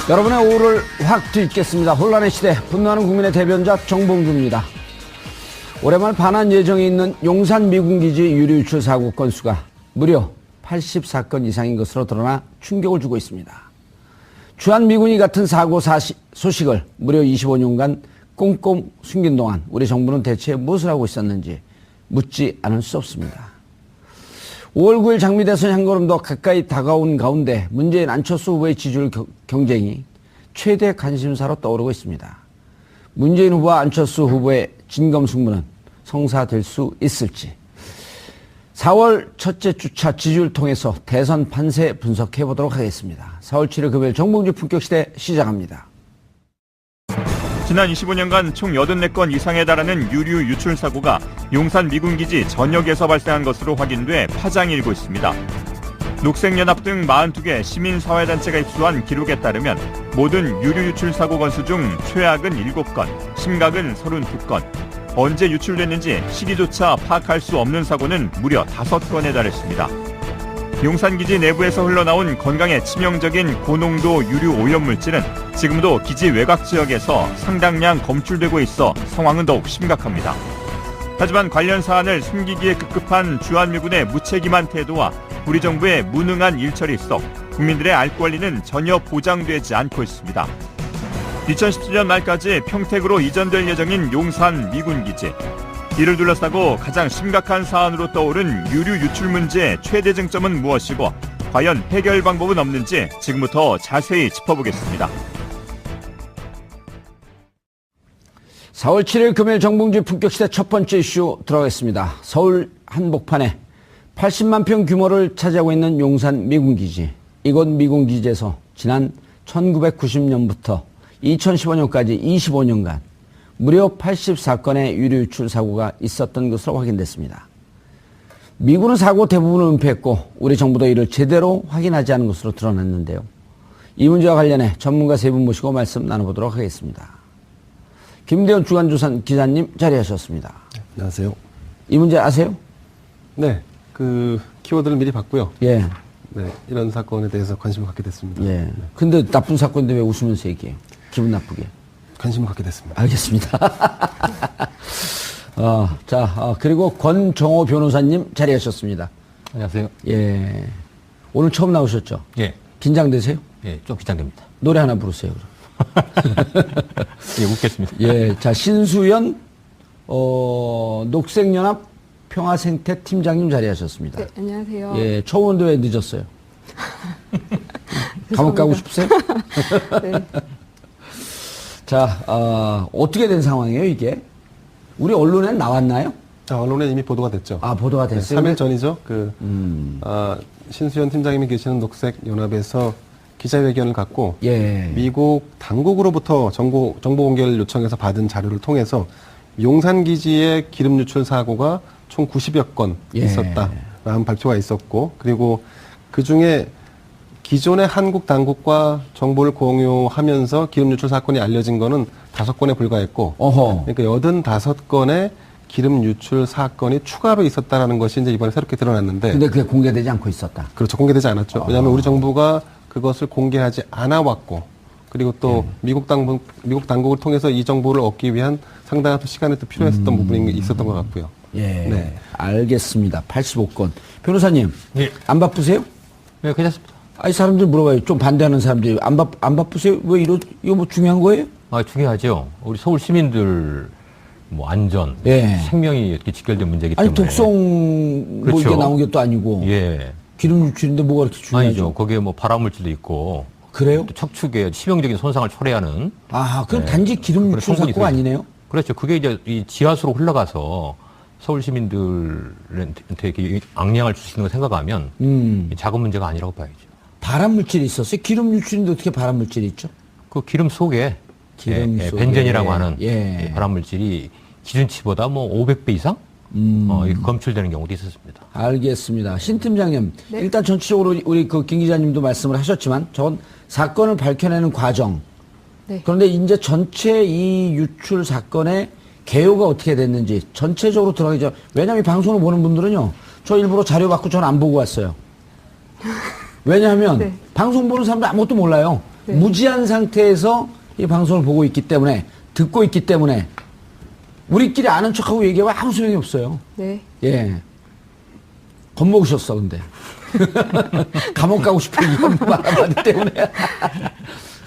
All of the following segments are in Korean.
여러분의 오후를 확 뒤집겠습니다. 혼란의 시대, 분노하는 국민의 대변자 정봉주입니다. 올해말 반환 예정에 있는 용산 미군기지 유류 유출 사고 건수가 무려 80사건 이상인 것으로 드러나 충격을 주고 있습니다. 주한미군이 같은 사고 소식을 무려 25년간 꽁꽁 숨긴 동안 우리 정부는 대체 무엇을 하고 있었는지 묻지 않을 수 없습니다. 5월 9일 장미대선 한 걸음 더 가까이 다가온 가운데 문재인 안철수 후보의 지지율 경쟁이 최대 관심사로 떠오르고 있습니다. 문재인 후보와 안철수 후보의 진검승부는 성사될 수 있을지 4월 첫째 주차 지지율 통해서 대선 판세 분석해 보도록 하겠습니다. 4월 7일 금요일 정봉주 품격시대 시작합니다. 지난 25년간 총 84건 이상에 달하는 유류 유출 사고가 용산 미군기지 전역에서 발생한 것으로 확인돼 파장이 일고 있습니다. 녹색연합 등 42개 시민사회단체가 입수한 기록에 따르면 모든 유류 유출 사고 건수 중 최악은 7건, 심각은 32건, 언제 유출됐는지 시기조차 파악할 수 없는 사고는 무려 5건에 달했습니다. 용산기지 내부에서 흘러나온 건강에 치명적인 고농도 유류 오염물질은 지금도 기지 외곽 지역에서 상당량 검출되고 있어 상황은 더욱 심각합니다. 하지만 관련 사안을 숨기기에 급급한 주한미군의 무책임한 태도와 우리 정부의 무능한 일처리 속 국민들의 알 권리는 전혀 보장되지 않고 있습니다. 2017년 말까지 평택으로 이전될 예정인 용산 미군기지. 이를 둘러싸고 가장 심각한 사안으로 떠오른 유류 유출 문제의 최대 쟁점은 무엇이고 과연 해결 방법은 없는지 지금부터 자세히 짚어보겠습니다. 4월 7일 금요일 정봉주 품격시대 첫 번째 이슈 들어가겠습니다. 서울 한복판에 80만 평 규모를 차지하고 있는 용산 미군기지. 이곳 미군기지에서 지난 1990년부터 2015년까지 25년간 무려 80사건의 유류 유출 사고가 있었던 것으로 확인됐습니다. 미군은 사고 대부분을 은폐했고 우리 정부도 이를 제대로 확인하지 않은 것으로 드러났는데요. 이 문제와 관련해 전문가 세 분 모시고 말씀 나눠보도록 하겠습니다. 김대현 주간조선 기자님 자리하셨습니다. 안녕하세요. 이 문제 아세요? 네, 그 키워드를 미리 봤고요. 예. 네, 이런 사건에 대해서 관심을 갖게 됐습니다. 예. 네. 근데 나쁜 사건인데 왜 웃으면서 얘기해요? 기분 나쁘게. 관심을 갖게 됐습니다. 알겠습니다. 그리고 권정호 변호사님 자리하셨습니다. 안녕하세요. 예. 오늘 처음 나오셨죠? 예. 긴장되세요? 예, 좀 긴장됩니다. 노래 하나 부르세요, 그럼. 예, 웃겠습니다. 예. 자, 신수연, 녹색연합 평화생태 팀장님 자리하셨습니다. 네, 안녕하세요. 예. 처음 오는데 왜 늦었어요? 감옥 가고 싶으세요? 네. 자, 어떻게 된 상황이에요, 이게? 우리 언론엔 나왔나요? 언론에 이미 보도가 됐죠. 아, 보도가 됐어요? 3일 전이죠. 신수연 팀장님이 계시는 녹색연합에서 기자회견을 갖고 예. 미국 당국으로부터 정보 공개를 요청해서 받은 자료를 통해서 용산 기지의 기름 유출 사고가 총 90여 건 예. 있었다라는 발표가 있었고, 그리고 그 중에 기존의 한국 당국과 정보를 공유하면서 기름 유출 사건이 알려진 거는 5건에 불과했고, 어허. 그러니까 85건의 기름 유출 사건이 추가로 있었다라는 것이 이제 이번에 새롭게 드러났는데. 근데 그게 공개되지 않고 있었다. 그렇죠. 공개되지 않았죠. 왜냐하면 우리 정부가 그것을 공개하지 않아 왔고, 그리고 또 미국 당국을 통해서 이 정보를 얻기 위한 상당한 시간이 또 필요했었던 부분이 있었던 것 같고요. 예. 네. 알겠습니다. 85건. 변호사님. 예. 안 바쁘세요? 네, 괜찮습니다. 아니, 사람들 물어봐요. 좀 반대하는 사람들이. 안 바쁘세요? 왜 이거 뭐 중요한 거예요? 아, 중요하죠. 우리 서울 시민들 뭐 안전, 예. 생명이 이렇게 직결된 문제이기 아니, 때문에. 독성 뭐 그렇죠. 이게 나온 게 또 아니고. 예. 기름 유출인데 뭐가 그렇게 중요하죠? 아니죠. 거기에 뭐 발암물질도 있고. 그래요? 또 척추에 치명적인 손상을 초래하는. 아, 그럼 네. 단지 기름 그런 유출 성분이 사고가 들어있죠. 아니네요? 그렇죠. 그게 이제 이 지하수로 흘러가서 서울 시민들한테 이렇게 악영향을 줄 수 있는 걸 생각하면 작은 문제가 아니라고 봐야죠. 발암물질이 있었어요? 기름 유출인데 어떻게 발암물질이 있죠? 그 기름 속에 기름 속에. 벤젠이라고 하는 예. 발암물질이 기준치보다 뭐 500배 이상 이게 검출되는 경우도 있었습니다. 알겠습니다. 신 팀장님, 네. 일단 전체적으로 우리 그 김 기자님도 말씀을 하셨지만 저건 사건을 밝혀내는 과정. 네. 그런데 이제 전체 이 유출 사건의 개요가 어떻게 됐는지 전체적으로 들어가기 전, 왜냐하면 이 방송을 보는 분들은요, 저 일부러 자료 받고 저는 안 보고 왔어요. 왜냐하면 네. 방송 보는 사람들 아무것도 몰라요. 네. 무지한 상태에서 이 방송을 보고 있기 때문에, 듣고 있기 때문에, 우리끼리 아는 척하고 얘기하면 아무 소용이 없어요. 네. 예. 겁먹으셨어, 근데. 감옥 가고 싶은 이런 말 한마디 때문에.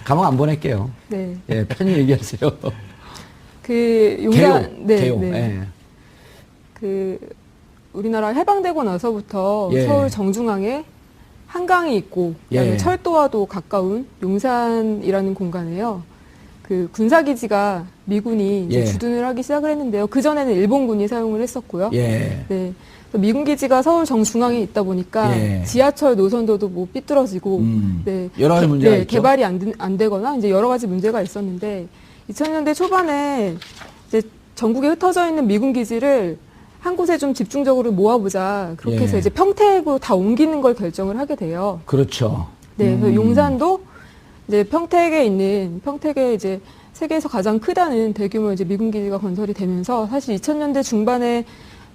감옥 안 보낼게요. 네. 예, 편히 얘기하세요. 그 용산 개요. 네. 예. 그 우리나라 해방되고 나서부터 예. 서울 정중앙에 한강이 있고 그다음에 예. 철도와도 가까운 용산이라는 공간에요. 그 군사기지가 미군이 이제 예. 주둔을 하기 시작을 했는데요. 그 전에는 일본군이 사용을 했었고요. 예. 네. 미군 기지가 서울 정중앙에 있다 보니까 예. 지하철 노선도도 뭐 삐뚤어지고 네. 여러 가지 문제가 네, 있죠. 개발이 안 되거나 이제 여러 가지 문제가 있었는데 2000년대 초반에 이제 전국에 흩어져 있는 미군 기지를 한 곳에 좀 집중적으로 모아보자. 그렇게 예. 해서 이제 평택으로 다 옮기는 걸 결정을 하게 돼요. 그렇죠. 네, 그래서 용산도 이제 평택에 이제 세계에서 가장 크다는 대규모 이제 미군 기지가 건설이 되면서 사실 2000년대 중반에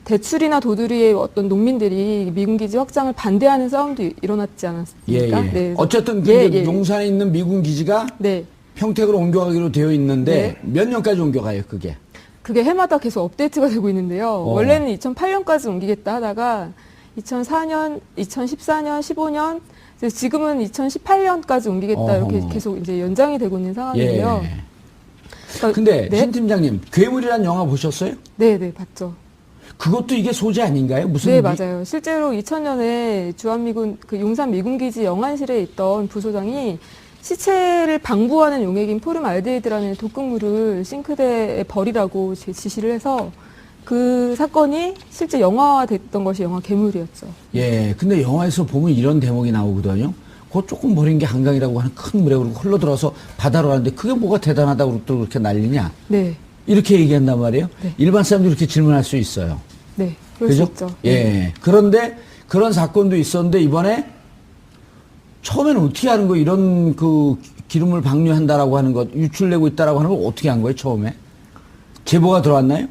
대출이나 도두리의 어떤 농민들이 미군 기지 확장을 반대하는 싸움도 일어났지 않았습니까? 예, 예. 네, 어쨌든 그 예, 이제 예. 용산에 있는 미군 기지가 네. 평택으로 옮겨가기로 되어 있는데 네. 몇 년까지 옮겨가요, 그게? 그게 해마다 계속 업데이트가 되고 있는데요. 원래는 2008년까지 옮기겠다 하다가 2004년, 2014년, 15년, 지금은 2018년까지 옮기겠다 이렇게 어허. 계속 이제 연장이 되고 있는 상황이에요. 예. 그러니까 근데 네? 신 팀장님, 괴물이란 영화 보셨어요? 네, 봤죠. 그것도 이게 소재 아닌가요? 무슨 네, 맞아요. 실제로 2000년에 주한미군 그 용산 미군기지 영안실에 있던 부소장이 시체를 방부하는 용액인 포름알데히드라는 독극물을 싱크대에 버리라고 지시를 해서 그 사건이 실제 영화화됐던 것이 영화 괴물이었죠. 예, 근데 영화에서 보면 이런 대목이 나오거든요. 그거 조금 버린 게 한강이라고 하는 큰 물에 그러고 흘러들어서 바다로 가는데 그게 뭐가 대단하다고 또 그렇게 난리냐? 네, 이렇게 얘기한단 말이에요. 네. 일반 사람도 이렇게 질문할 수 있어요. 네, 그럴 그죠? 수 있죠. 예. 그런데 그런 사건도 있었는데 이번에 처음에는 어떻게 하는 거예요? 이런 그 기름을 방류한다라고 하는 것, 유출되고 있다라고 하는 걸 어떻게 한 거예요, 처음에? 제보가 들어왔나요?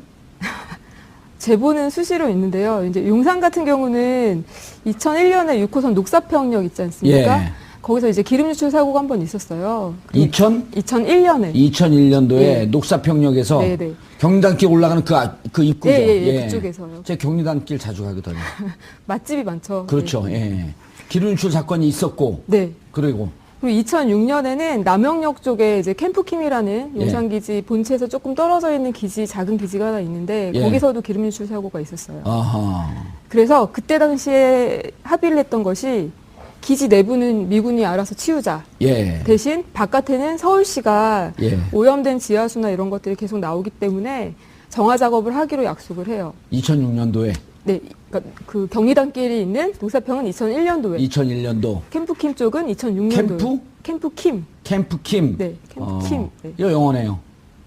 제보는 수시로 있는데요. 이제 용산 같은 경우는 2001년에 6호선 녹사평역 있지 않습니까? 예. 거기서 이제 기름 유출 사고가 한 번 있었어요. 2001년도에 2001년에. 예. 녹사평역에서 네네. 경리단길 올라가는 그 입구죠. 예, 그쪽에서요. 제가 경리단길 자주 가거든요. 맛집이 많죠. 그렇죠. 네. 예. 기름 유출 사건이 있었고. 네. 그리고 그리고 2006년에는 남영역 쪽에 이제 캠프킴이라는 용산기지 본체에서 조금 떨어져 있는 작은 기지가 하나 있는데 예. 거기서도 기름 유출 사고가 있었어요. 아하. 그래서 그때 당시에 합의를 했던 것이 기지 내부는 미군이 알아서 치우자. 예. 대신 바깥에는 서울시가 예. 오염된 지하수나 이런 것들이 계속 나오기 때문에 정화 작업을 하기로 약속을 해요. 2006년도에 네, 그러니까 그 경리단길이 있는 녹사평은 2001년도에, 2001년도 캠프킴 쪽은 2006년도에. 캠프? 캠프킴. 캠프킴. 네, 캠프킴. 네. 이거 영어네요.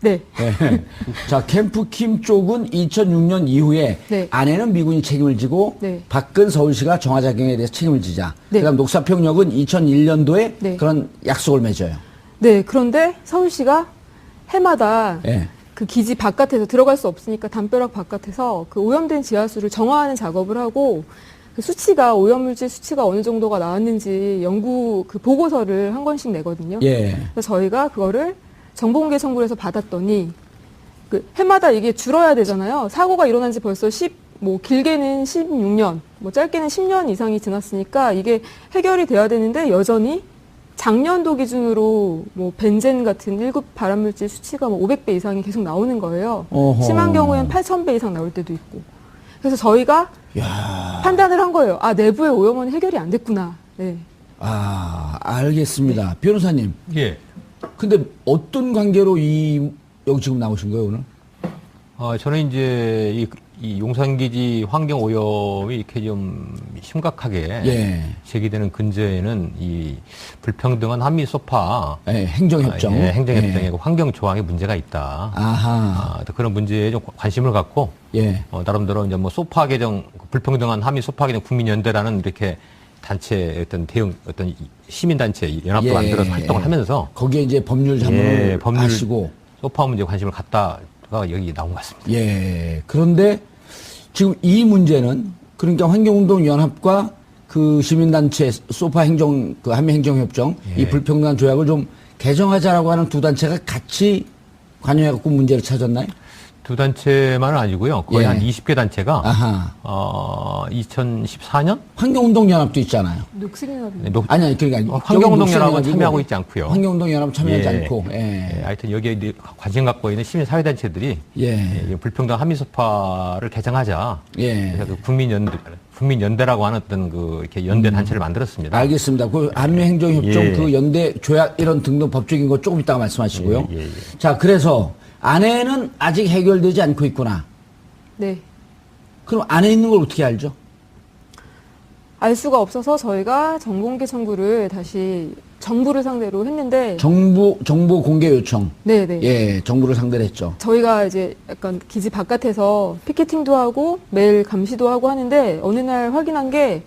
네. 네. 자, 캠프킴 쪽은 2006년 이후에 네. 안에는 미군이 책임을 지고 네. 밖은 서울시가 정화작용에 대해서 책임을 지자. 네. 그다음 녹사평역은 2001년도에 네. 그런 약속을 맺어요. 네, 그런데 서울시가 해마다 예. 그 기지 바깥에서 들어갈 수 없으니까 담벼락 바깥에서 그 오염된 지하수를 정화하는 작업을 하고 그 수치가 오염물질 수치가 어느 정도가 나왔는지 연구 그 보고서를 한 권씩 내거든요. 예. 그래서 저희가 그거를 정보공개 청구를 해서 받았더니 그 해마다 이게 줄어야 되잖아요. 사고가 일어난 지 벌써 뭐 길게는 16년, 뭐 짧게는 10년 이상이 지났으니까 이게 해결이 돼야 되는데 여전히 작년도 기준으로 뭐 벤젠 같은 1급 발암물질 수치가 뭐 500배 이상이 계속 나오는 거예요. 어허. 심한 경우에는 8,000배 이상 나올 때도 있고. 그래서 저희가 야. 판단을 한 거예요. 아, 내부의 오염은 해결이 안 됐구나. 네. 아, 알겠습니다. 변호사님. 예. 근데 어떤 관계로 여기 지금 나오신 거예요, 오늘? 저는 이제 이 용산기지 환경 오염이 이렇게 좀 심각하게 예. 제기되는 근저에는 이 불평등한 한미 소파 예, 행정협정. 예, 행정협정에 예. 환경 조항에 문제가 있다. 아하. 또 그런 문제에 좀 관심을 갖고 예. 나름대로 이제 뭐 소파 개정 불평등한 한미 소파 개정 국민연대라는 이렇게 단체 어떤 시민단체 연합도 예. 만들어서 활동을 하면서 거기에 이제 법률 자문을 법률 하시고. 소파 문제에 관심을 갖다가 여기 나온 것 같습니다. 예. 그런데 지금 이 문제는 그러니까 환경운동연합과 그 그 시민단체 소파 행정 그 한미행정협정 예. 이 불평등한 조약을 좀 개정하자라고 하는 두 단체가 같이 관여해갖고 문제를 찾았나요? 두 단체만은 아니고요. 거의 예. 한 20개 단체가 아하. 2014년 환경운동연합도 있잖아요. 녹색연합. 아니 그러니까 환경운동연합은 참여하고 있지 않고요. 환경운동연합 참여하지 예. 않고. 예. 예, 하여튼 여기에 관심 갖고 있는 시민사회단체들이 예. 불평등 한미소파를 개정하자. 예. 그래서 그 국민연대라고 하는 어떤 그 이렇게 연대 단체를 만들었습니다. 알겠습니다. 그 한미행정협정 예. 그 연대 조약 이런 등등 법적인 거 조금 이따가 말씀하시고요. 예. 자, 그래서 안에는 아직 해결되지 않고 있구나. 네. 그럼 안에 있는 걸 어떻게 알죠? 알 수가 없어서 저희가 정보공개 청구를 다시 정부를 상대로 했는데 정보 공개 요청. 네네. 예, 정부를 상대로 했죠. 저희가 이제 약간 기지 바깥에서 피켓팅도 하고 매일 감시도 하고 하는데 어느 날 확인한 게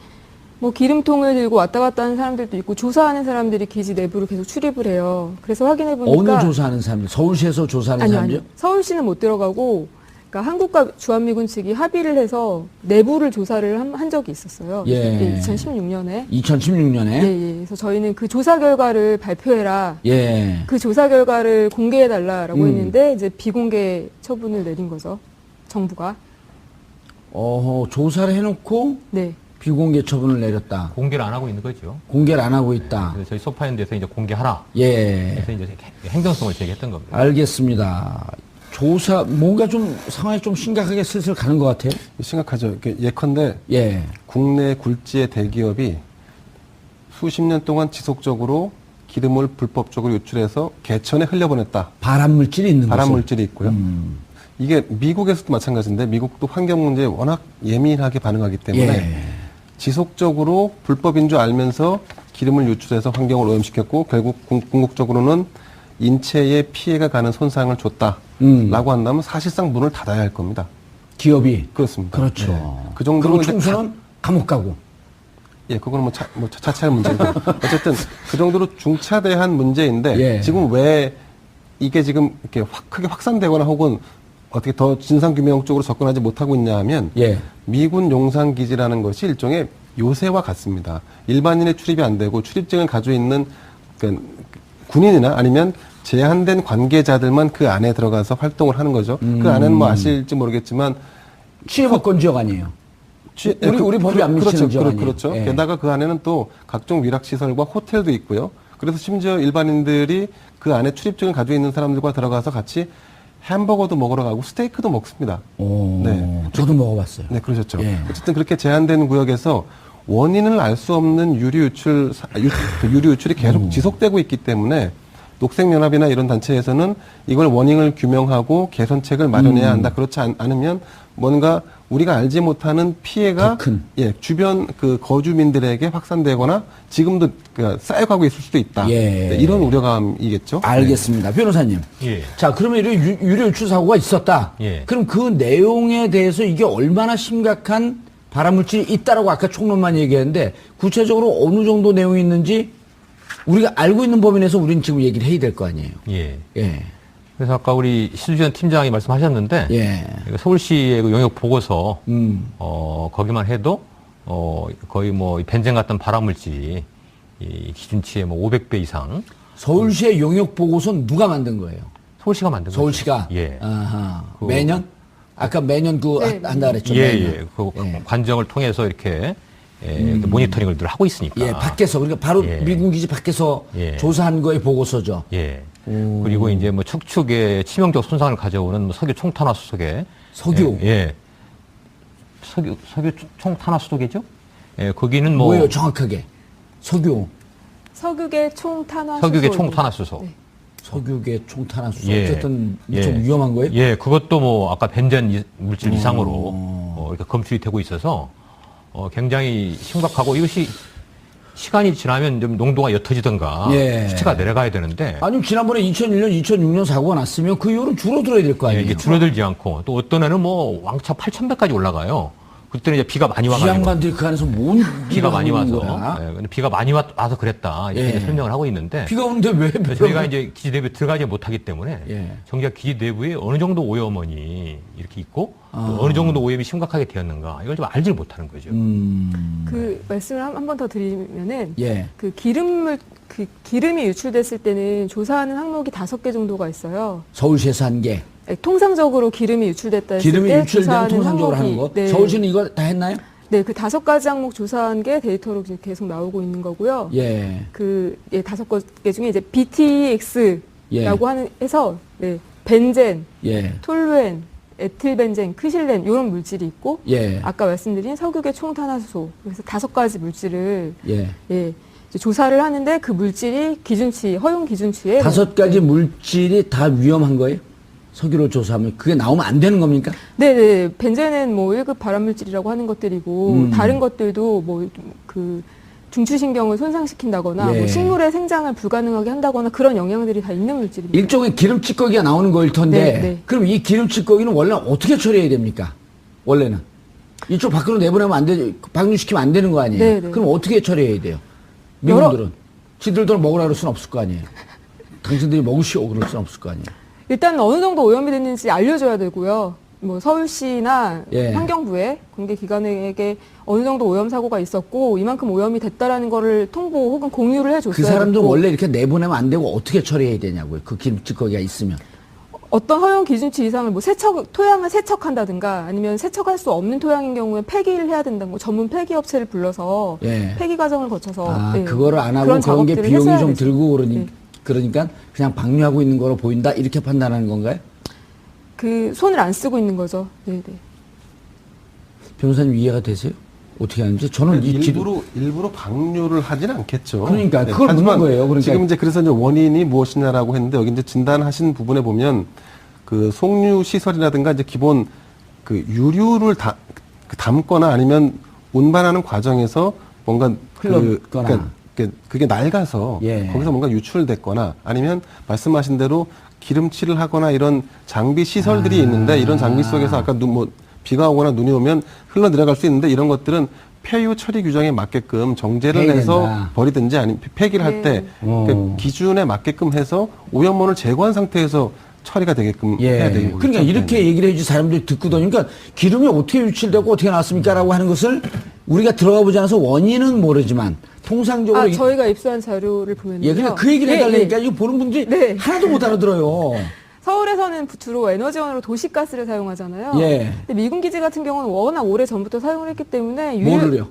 뭐 기름통을 들고 왔다 갔다 하는 사람들도 있고 조사하는 사람들이 기지 내부로 계속 출입을 해요. 그래서 확인해 보니까 어느 조사하는 사람들? 서울시에서 조사하는 사람들? 아니요. 서울시는 못 들어가고 그러니까 한국과 주한미군 측이 합의를 해서 내부를 조사를 한 적이 있었어요. 예. 2016년에. 2016년에. 예. 그래서 저희는 그 조사 결과를 발표해라. 예. 그 조사 결과를 공개해달라라고 했는데 이제 비공개 처분을 내린 거죠. 정부가. 조사를 해놓고 네. 비공개 처분을 내렸다. 공개를 안 하고 있는 거죠. 공개를 안 하고 있다. 그래서 저희 소파연대에서 이제 공개하라. 예. 그래서 이제 행정성을 제기했던 겁니다. 알겠습니다. 조사, 뭔가 좀 상황이 좀 심각하게 슬슬 가는 것 같아요. 심각하죠. 이렇게 예컨대 예. 국내 굴지의 대기업이 수십 년 동안 지속적으로 기름을 불법적으로 유출해서 개천에 흘려보냈다. 발암 물질이 있는 발암 거죠. 물질이 있고요. 이게 미국에서도 마찬가지인데 미국도 환경 문제에 워낙 예민하게 반응하기 때문에 예. 지속적으로 불법인 줄 알면서 기름을 유출해서 환경을 오염시켰고 결국 궁극적으로는 인체에 피해가 가는 손상을 줬다라고 한다면 사실상 문을 닫아야 할 겁니다. 기업이. 그렇습니다. 그렇죠. 네. 그 정도로 그리고 총수는 감옥 가고. 예, 그거는 차차할 문제고 어쨌든 그 정도로 중차대한 문제인데 예. 지금 왜 이게 지금 이렇게 크게 확산되거나 혹은 어떻게 더 진상규명 쪽으로 접근하지 못하고 있냐 하면 예. 미군 용산기지라는 것이 일종의 요새와 같습니다. 일반인의 출입이 안 되고 출입증을 가지고 있는 그 군인이나 아니면 제한된 관계자들만 그 안에 들어가서 활동을 하는 거죠. 그 안에는 뭐 아실지 모르겠지만 취해법권 지역 아니에요. 우리 법이 안 미치는 지역 아니에요. 그렇죠. 예. 게다가 그 안에는 또 각종 위락시설과 호텔도 있고요. 그래서 심지어 일반인들이 그 안에 출입증을 가지고 있는 사람들과 들어가서 같이 햄버거도 먹으러 가고 스테이크도 먹습니다. 네. 저도 먹어봤어요. 네, 그러셨죠. 예. 어쨌든 그렇게 제한된 구역에서 원인을 알 수 없는 유류 유출이 계속 지속되고 있기 때문에 녹색연합이나 이런 단체에서는 이걸 원인을 규명하고 개선책을 마련해야 한다. 그렇지 않으면 뭔가 우리가 알지 못하는 피해가 더 큰. 예, 주변 그 거주민들에게 확산되거나 지금도 쌓여가고 있을 수도 있다. 예. 네, 이런 우려감이겠죠. 알겠습니다. 변호사님. 예. 자, 그러면 이런 유료 유출 사고가 있었다. 예. 그럼 그 내용에 대해서 이게 얼마나 심각한 발암물질이 있다라고 아까 총론만 얘기했는데 구체적으로 어느 정도 내용이 있는지 우리가 알고 있는 범위 내에서 우리는 지금 얘기를 해야 될 거 아니에요. 예. 예. 그래서 아까 우리 신수전 팀장이 말씀하셨는데 예. 서울시의 그 용역 보고서 거기만 해도 거의 뭐 벤젠 같은 발암물질이 이 기준치의 뭐 500배 이상 서울시의 용역 보고서는 누가 만든 거예요? 서울시가 만든 거죠. 서울시가. 예. 아하. 매년? 아까 매년 한다 그랬죠. 매년. 예. 그 관정을 통해서 이렇게 모니터링을 늘 하고 있으니까. 예, 밖에서 그러니까 바로 예. 미군 기지 밖에서 예. 조사한 거의 보고서죠. 예. 그리고 이제 뭐 척추에 치명적 손상을 가져오는 뭐 석유 총탄화수소계. 석유. 예. 석유 총탄화수소계죠? 예, 거기는 뭐 뭐예요, 정확하게? 석유. 석유계 총탄화수소. 석유계 총탄화수소. 네. 석유계 총탄화수소. 예. 어쨌든 예. 좀 위험한 거예요? 예, 그것도 뭐 아까 벤젠 물질 이상으로 이렇게 검출이 되고 있어서 굉장히 심각하고 이것이 시간이 지나면 좀 농도가 옅어지든가 예. 수치가 내려가야 되는데 아니, 지난번에 2001년, 2006년 사고가 났으면 그 이후로 줄어들어야 될 거 예, 아니에요? 이게 줄어들지 않고 또 어떤 애는 뭐 왕창 8,000배까지 올라가요. 그때는 이제 비가 많이 이 와가지고 양반들이 그 안에서 뭔 비가 많이 와서 거야? 근데 비가 많이 와서 그랬다 이렇게 예. 설명을 하고 있는데 비가 오는데 왜 저희가 이제 기지 내부에 들어가지 못하기 때문에 예. 정작 기지 내부에 어느 정도 오염원이 이렇게 있고 또 어느 정도 오염이 심각하게 되었는가 이걸 좀 알지를 못하는 거죠. 그 말씀을 한 번 더 드리면은 예. 그 기름이 유출됐을 때는 조사하는 항목이 5개 정도가 있어요. 서울시에서 한 게. 네, 통상적으로 기름이 유출됐다 했을 기름이 때 유출되면 조사하는 통상적으로 하는 항목이 거. 네. 서울시는 이거 다 했나요? 네, 그 5가지 항목 조사한 게 데이터로 지금 계속 나오고 있는 거고요. 예. 그 5개 중에 이제 BTX라고 예. 해서 네, 벤젠, 예. 톨루엔, 에틸벤젠, 크실렌 이런 물질이 있고 예. 아까 말씀드린 석유계 총탄화수소 그래서 5가지 물질을 예. 예, 이제 조사를 하는데 그 물질이 기준치 허용 기준치에 5가지 물질이 다 위험한 거예요? 석유를 조사하면 그게 나오면 안 되는 겁니까? 네네 벤젠은 뭐 1급 발암물질이라고 하는 것들이고 다른 것들도 뭐 그 중추신경을 손상시킨다거나 예. 뭐 식물의 생장을 불가능하게 한다거나 그런 영향들이 다 있는 물질입니다. 일종의 기름 찌꺼기가 나오는 거일 텐데 네, 네. 그럼 이 기름 찌꺼기는 원래 어떻게 처리해야 됩니까? 원래는 이쪽 밖으로 내보내면 안 돼, 방류시키면 안 되는 거 아니에요? 네, 네. 그럼 어떻게 처리해야 돼요? 미군들은 지들도 먹으라 그럴 수는 없을 거 아니에요? 당신들이 먹으시오 그럴 수는 없을 거 아니에요? 일단 어느 정도 오염이 됐는지 알려줘야 되고요. 뭐 서울시나 예. 환경부에 관계기관에게 어느 정도 오염 사고가 있었고 이만큼 오염이 됐다라는 거를 통보 혹은 공유를 해줬어야 그 사람들 됐고 원래 이렇게 내보내면 안 되고 어떻게 처리해야 되냐고요? 그 기름 찌꺼기가 있으면. 어떤 허용 기준치 이상을 뭐 토양을 세척한다든가 아니면 세척할 수 없는 토양인 경우에 폐기를 해야 된다는 거 전문 폐기 업체를 불러서 예. 폐기 과정을 거쳐서 아, 예, 그거를 안 하고 그런 그런 게 작업들을 비용이 해줘야 좀 되죠. 들고 네. 그러니까 그냥 방류하고 있는 거로 보인다 이렇게 판단하는 건가요? 그 손을 안 쓰고 있는 거죠. 네, 네. 변호사님 이해가 되세요? 어떻게 하는지 저는 이 일부러 방류를 하진 않겠죠. 그러니까 그걸 묻는 하지만 거예요. 그러니까 지금 이제 그래서 이제 원인이 무엇이냐라고 했는데 여기 이제 진단하신 부분에 보면 그 송유 시설이라든가 이제 기본 그 유류를 담거나 아니면 운반하는 과정에서 뭔가 흘렀거나. 그게 낡아서 예. 거기서 뭔가 유출됐거나 아니면 말씀하신 대로 기름칠을 하거나 이런 장비 시설들이 있는데 이런 장비 속에서 아까 비가 오거나 눈이 오면 흘러 내려갈 수 있는데 이런 것들은 폐유 처리 규정에 맞게끔 정제를 폐기된다. 해서 버리든지 아니면 폐기를 할 때 그 기준에 맞게끔 해서 오염원을 제거한 상태에서 처리가 되게끔 해야 되는 거죠. 그러니까 이렇게 얘기를 해주지 사람들이 듣고 다니니까 기름이 어떻게 유출되고 어떻게 나왔습니까? 라고 하는 것을 우리가 들어가 보지 않아서 원인은 모르지만 통상적으로 저희가 입수한 자료를 보면요. 예, 그냥 그 얘기를 해달라니까 이거 보는 분들이 네. 하나도 못 알아들어요. 서울에서는 주로 에너지원으로 도시가스를 사용하잖아요. 예. 근데 미군 기지 같은 경우는 워낙 오래 전부터 사용을 했기 때문에 뭐를요?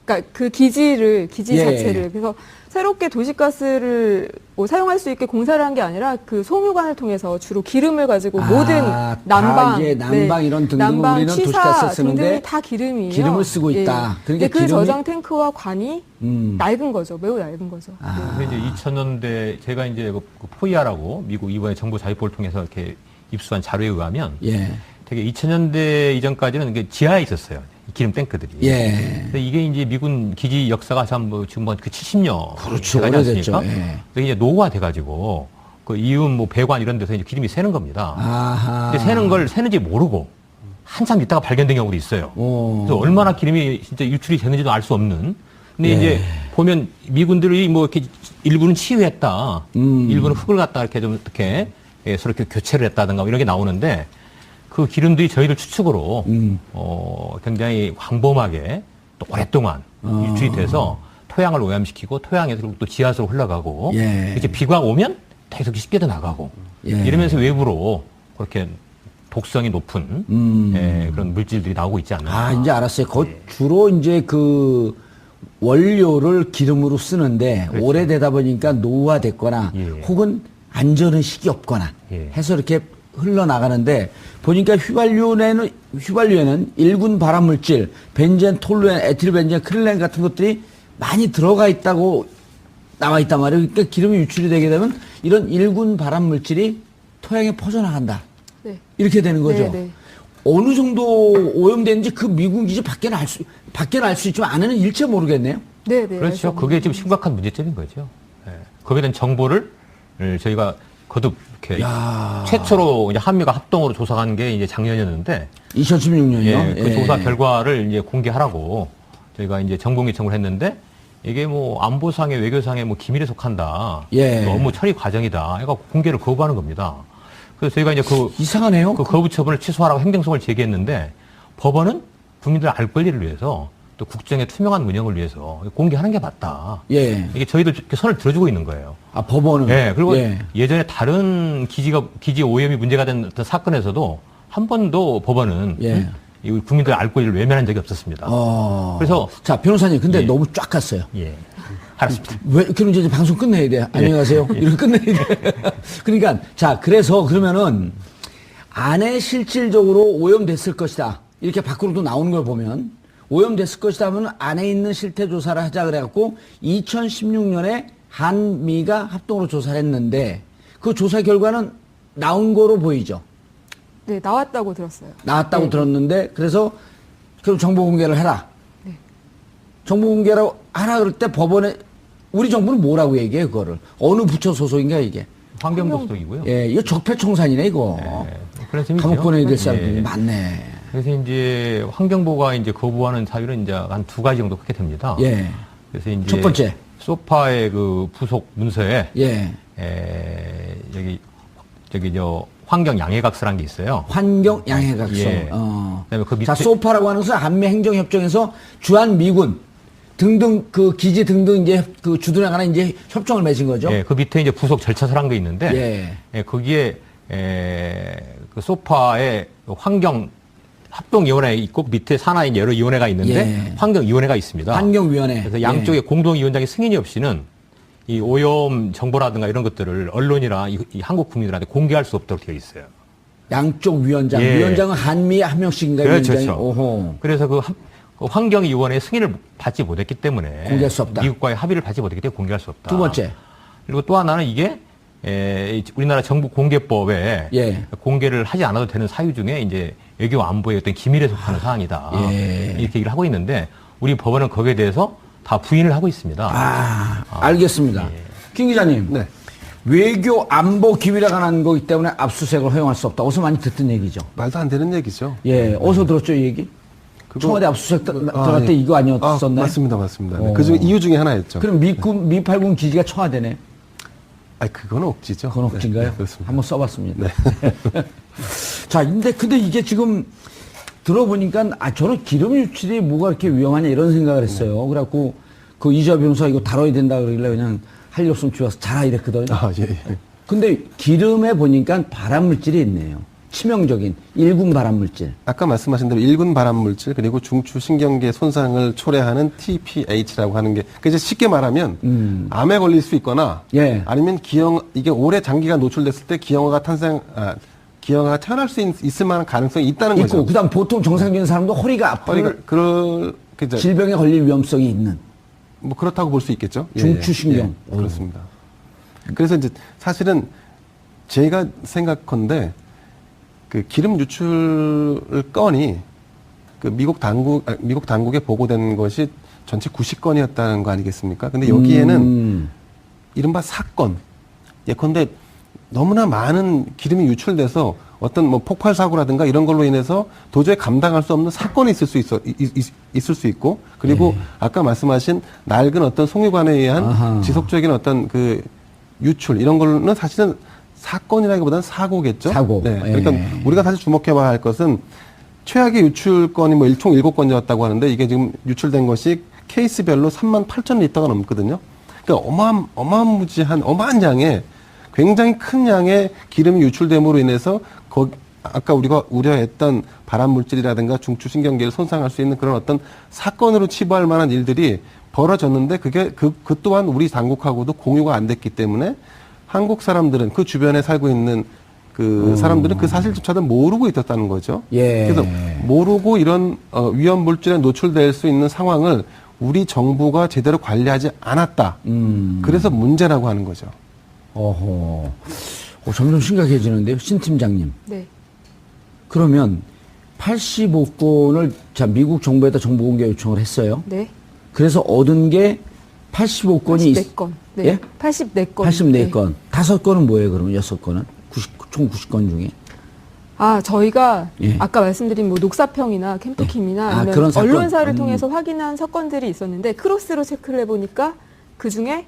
그러니까 그 기지 예. 자체를 그래서 새롭게 도시가스를 뭐 사용할 수 있게 공사를 한 게 아니라 그 송유관을 통해서 주로 기름을 가지고 모든 다 난방, 이제 난방 이런 등등 난방, 우리는 취사 도시가스 쓰는데 등등이 다 기름이에요. 기름을 쓰고 있다. 그러니까 근데 그 기름이- 저장 탱크와 관이 낡은 거죠. 매우 낡은 거죠. 근데 이제 2000년대 제가 이제 그 포이아라고 미국 이번에 정부 자위포를 통해서 이렇게 입수한 자료에 의하면 예. 되게 2000년대 이전까지는 이게 지하에 있었어요. 기름 탱크들이. 예. 근데 이게 이제 미군 기지 역사가 참 뭐 지금 그 70년 그렇죠. 가지 오래됐죠. 않습니까? 예. 근데 이제 노후화돼가지고 그 이음 뭐 배관 이런 데서 이제 기름이 새는 겁니다. 아하. 근데 새는 걸 새는지 모르고 한참 있다가 발견된 경우도 있어요. 오. 그래서 얼마나 기름이 진짜 유출이 되는지도 알 수 없는. 근데 예. 이제 보면 미군들이 뭐 이렇게 일부는 치유했다, 일부는 흙을 갖다 이렇게 좀 어떻게 서로 이렇게 교체를 했다든가 이런 게 나오는데 그 기름들이 저희들 추측으로 굉장히 광범하게 또 오랫동안 유출이 돼서 토양을 오염시키고 토양에서 그리고 또 지하수로 흘러가고 예. 이렇게 비가 오면 계속 쉽게도 나가고 예. 이러면서 외부로 그렇게 독성이 높은 그런 물질들이 나오고 있지 않나. 아, 이제 알았어요. 주로 이제 그 원료를 기름으로 쓰는데 그렇죠. 오래되다 보니까 노후화됐거나 예. 혹은 안전의식이 없거나 예. 해서 이렇게 흘러나가는데 보니까 휘발유에는 1군 발암물질, 벤젠, 톨루엔, 에틸벤젠, 크릴렌 같은 것들이 많이 들어가 있다고 나와 있단 말이에요. 그러니까 기름이 유출이 되게 되면 이런 1군 발암물질이 토양에 퍼져나간다. 네. 이렇게 되는 거죠. 네, 네. 어느 정도 오염되는지 그 미군 기지 밖에는 알 수 있지만 안에는 일체 모르겠네요. 네, 네. 그렇죠. 그게 지금 심각한 문제점인 거죠. 예. 거기에 대한 정보를 저희가 거듭 이렇게 야. 최초로 이제 한미가 합동으로 조사한 게 이제 작년이었는데 2016년이요? 예, 그 조사 결과를 이제 공개하라고 저희가 이제 정보공개 청구를 했는데 이게 뭐 안보상의 외교상의 뭐 기밀에 속한다. 예. 또 업무 처리 과정이다. 해갖고 공개를 거부하는 겁니다. 그래서 저희가 이제 이상하네요. 그 거부 처분을 취소하라고 행정소송을 제기했는데 법원은 국민들 알 권리를 위해서 또 국정의 투명한 운영을 위해서 공개하는 게 맞다. 예. 이게 저희들 이렇게 손을 들어주고 있는 거예요. 아, 법원은? 예, 그리고 예. 예전에 다른 기지 오염이 문제가 된 어떤 사건에서도 한 번도 법원은 예. 이 국민들 알 권리를 외면한 적이 없었습니다. 그래서 자, 변호사님, 근데 예. 너무 쫙 갔어요. 예, 알았습니다. 왜, 그럼 이제 방송 끝내야 돼. 안녕하세요. 이렇게 끝내야 돼. 그러니까, 자, 그래서 그러면은 안에 실질적으로 오염됐을 것이다. 이렇게 밖으로도 나오는 걸 보면 오염됐을 것이다 하면 안에 있는 실태 조사를 하자 그래갖고 2016년에 한미가 합동으로 조사를 했는데 그 조사 결과는 나온 거로 보이죠. 네, 나왔다고 들었어요. 나왔다고 네. 들었는데 그래서 그럼 정보 공개를 해라. 네. 정보 공개를 하라 그럴 때 법원에 우리 정부는 뭐라고 얘기해요 그거를. 어느 부처 소속인가 이게. 환경부 소속이고요. 예, 이거 적폐청산이네 이거. 그런 셈이죠. 감옥 보내야 될 사람들이 예. 많네. 그래서 이제 환경부가 이제 거부하는 사유는 이제 한 두 가지 정도 크게 됩니다. 예. 그래서 이제 첫 번째. 소파의 그 부속 문서에 예. 저기 저 환경 양해각서라는 게 있어요. 환경 양해각서. 예. 그다음에 그 밑에 자, 소파라고 하는 것은 한미 행정협정에서 주한 미군 등등 그 기지 등등 이제 그 주둔에 관한 이제 협정을 맺은 거죠. 예, 그 밑에 이제 부속 절차서라는 게 있는데 예. 예, 거기에 그 소파에 환경 합동위원회 있고 밑에 산하에 여러 위원회가 있는데 예. 환경위원회가 있습니다. 환경위원회. 그래서 양쪽의 예. 공동위원장의 승인이 없이는 이 오염 정보라든가 이런 것들을 언론이나 이 한국 국민들한테 공개할 수 없도록 되어 있어요. 양쪽 위원장. 예. 위원장은 한미 한 명씩인가요? 그렇죠. 위원장이? 오호. 그래서 그 환경위원회의 승인을 받지 못했기 때문에 공개할 수 없다. 미국과의 합의를 받지 못했기 때문에 공개할 수 없다. 두 번째. 그리고 또 하나는 이게 우리나라 정보공개법에 예. 공개를 하지 않아도 되는 사유 중에 이제 외교 안보의 어떤 기밀에 속하는 사항이다. 예. 이렇게 얘기를 하고 있는데 우리 법원은 거기에 대해서 다 부인을 하고 있습니다. 알겠습니다. 김 기자님. 네. 외교 안보 기밀에 관한 거기 때문에 압수수색을 허용할 수 없다. 어서 많이 듣던 얘기죠. 말도 안 되는 얘기죠. 예, 어디서 들었죠, 이 얘기? 청와대 압수수색 들어갈 때 예. 이거 아니었었나요? 맞습니다, 맞습니다. 오. 그 중에 이유 중에 하나였죠. 그럼 미8군 기지가 청와대네. 그건 억지죠. 그건 억지인가요? 네, 그렇습니다. 한번 써봤습니다. 자, 근데 이게 지금 들어보니까, 저는 기름 유출이 뭐가 이렇게 위험하냐 이런 생각을 했어요. 그래갖고 그 이주아 변호사 이거 다뤄야 된다 그러길래 그냥 할 일 없으면 좋아서 자라 이랬거든요. 예, 예. 근데 기름에 보니까 발암물질이 있네요. 치명적인 1군 발암물질. 아까 말씀하신 대로 1군 발암물질 그리고 중추신경계 손상을 초래하는 TPH라고 하는 게 이제 쉽게 말하면 암에 걸릴 수 있거나 예. 아니면 이게 오래 장기간 노출됐을 때 기형아가 태어날 수 있을 만한 가능성이 있다는 있고, 거죠. 그다음 보통 정상적인 사람도 허리가 아플 그죠. 질병에 걸릴 위험성이 있는. 뭐 그렇다고 볼 수 있겠죠. 중추신경. 예, 그렇습니다. 그래서 이제 사실은 제가 생각컨대 그 기름 유출 건이 그 미국 당국에 보고된 것이 전체 90건이었다는 거 아니겠습니까? 근데 여기에는 이른바 사건, 예컨대 너무나 많은 기름이 유출돼서 어떤 뭐 폭발 사고라든가 이런 걸로 인해서 도저히 감당할 수 없는 사건이 있을 수 있고, 그리고 아까 말씀하신 낡은 어떤 송유관에 의한 지속적인 어떤 그 유출 이런 걸로는 사실은 사건이라기보다는 사고겠죠. 사고. 네. 그러니까 우리가 사실 주목해봐야 할 것은 최악의 유출건이 뭐 총 7건이었다고 하는데 이게 지금 유출된 것이 케이스별로 38,000리터가 넘거든요. 그러니까 어마한 양의 굉장히 큰 양의 기름이 유출됨으로 인해서 아까 우리가 우려했던 발암물질이라든가 중추신경계를 손상할 수 있는 그런 어떤 사건으로 치부할 만한 일들이 벌어졌는데 그게 그 또한 우리 당국하고도 공유가 안 됐기 때문에 한국 사람들은 그 주변에 살고 있는 그 사람들은 그 사실조차도 모르고 있었다는 거죠. 예. 그래서 모르고 이런 위험 물질에 노출될 수 있는 상황을 우리 정부가 제대로 관리하지 않았다. 그래서 문제라고 하는 거죠. 어허. 점점 심각해지는데요, 신 팀장님. 네. 그러면 85건을 미국 정부에다 정보 공개 요청을 했어요. 네. 그래서 얻은 게 85건이 84건. 네. 예? 84건. 84건. 5건은 뭐예요, 그러면? 6건은? 총 90건 중에? 아, 저희가 예. 아까 말씀드린 뭐 녹사평이나 캠프킴이나 아, 아니면 그런 사건? 언론사를 통해서 확인한 사건들이 있었는데 크로스로 체크를 해보니까 그 중에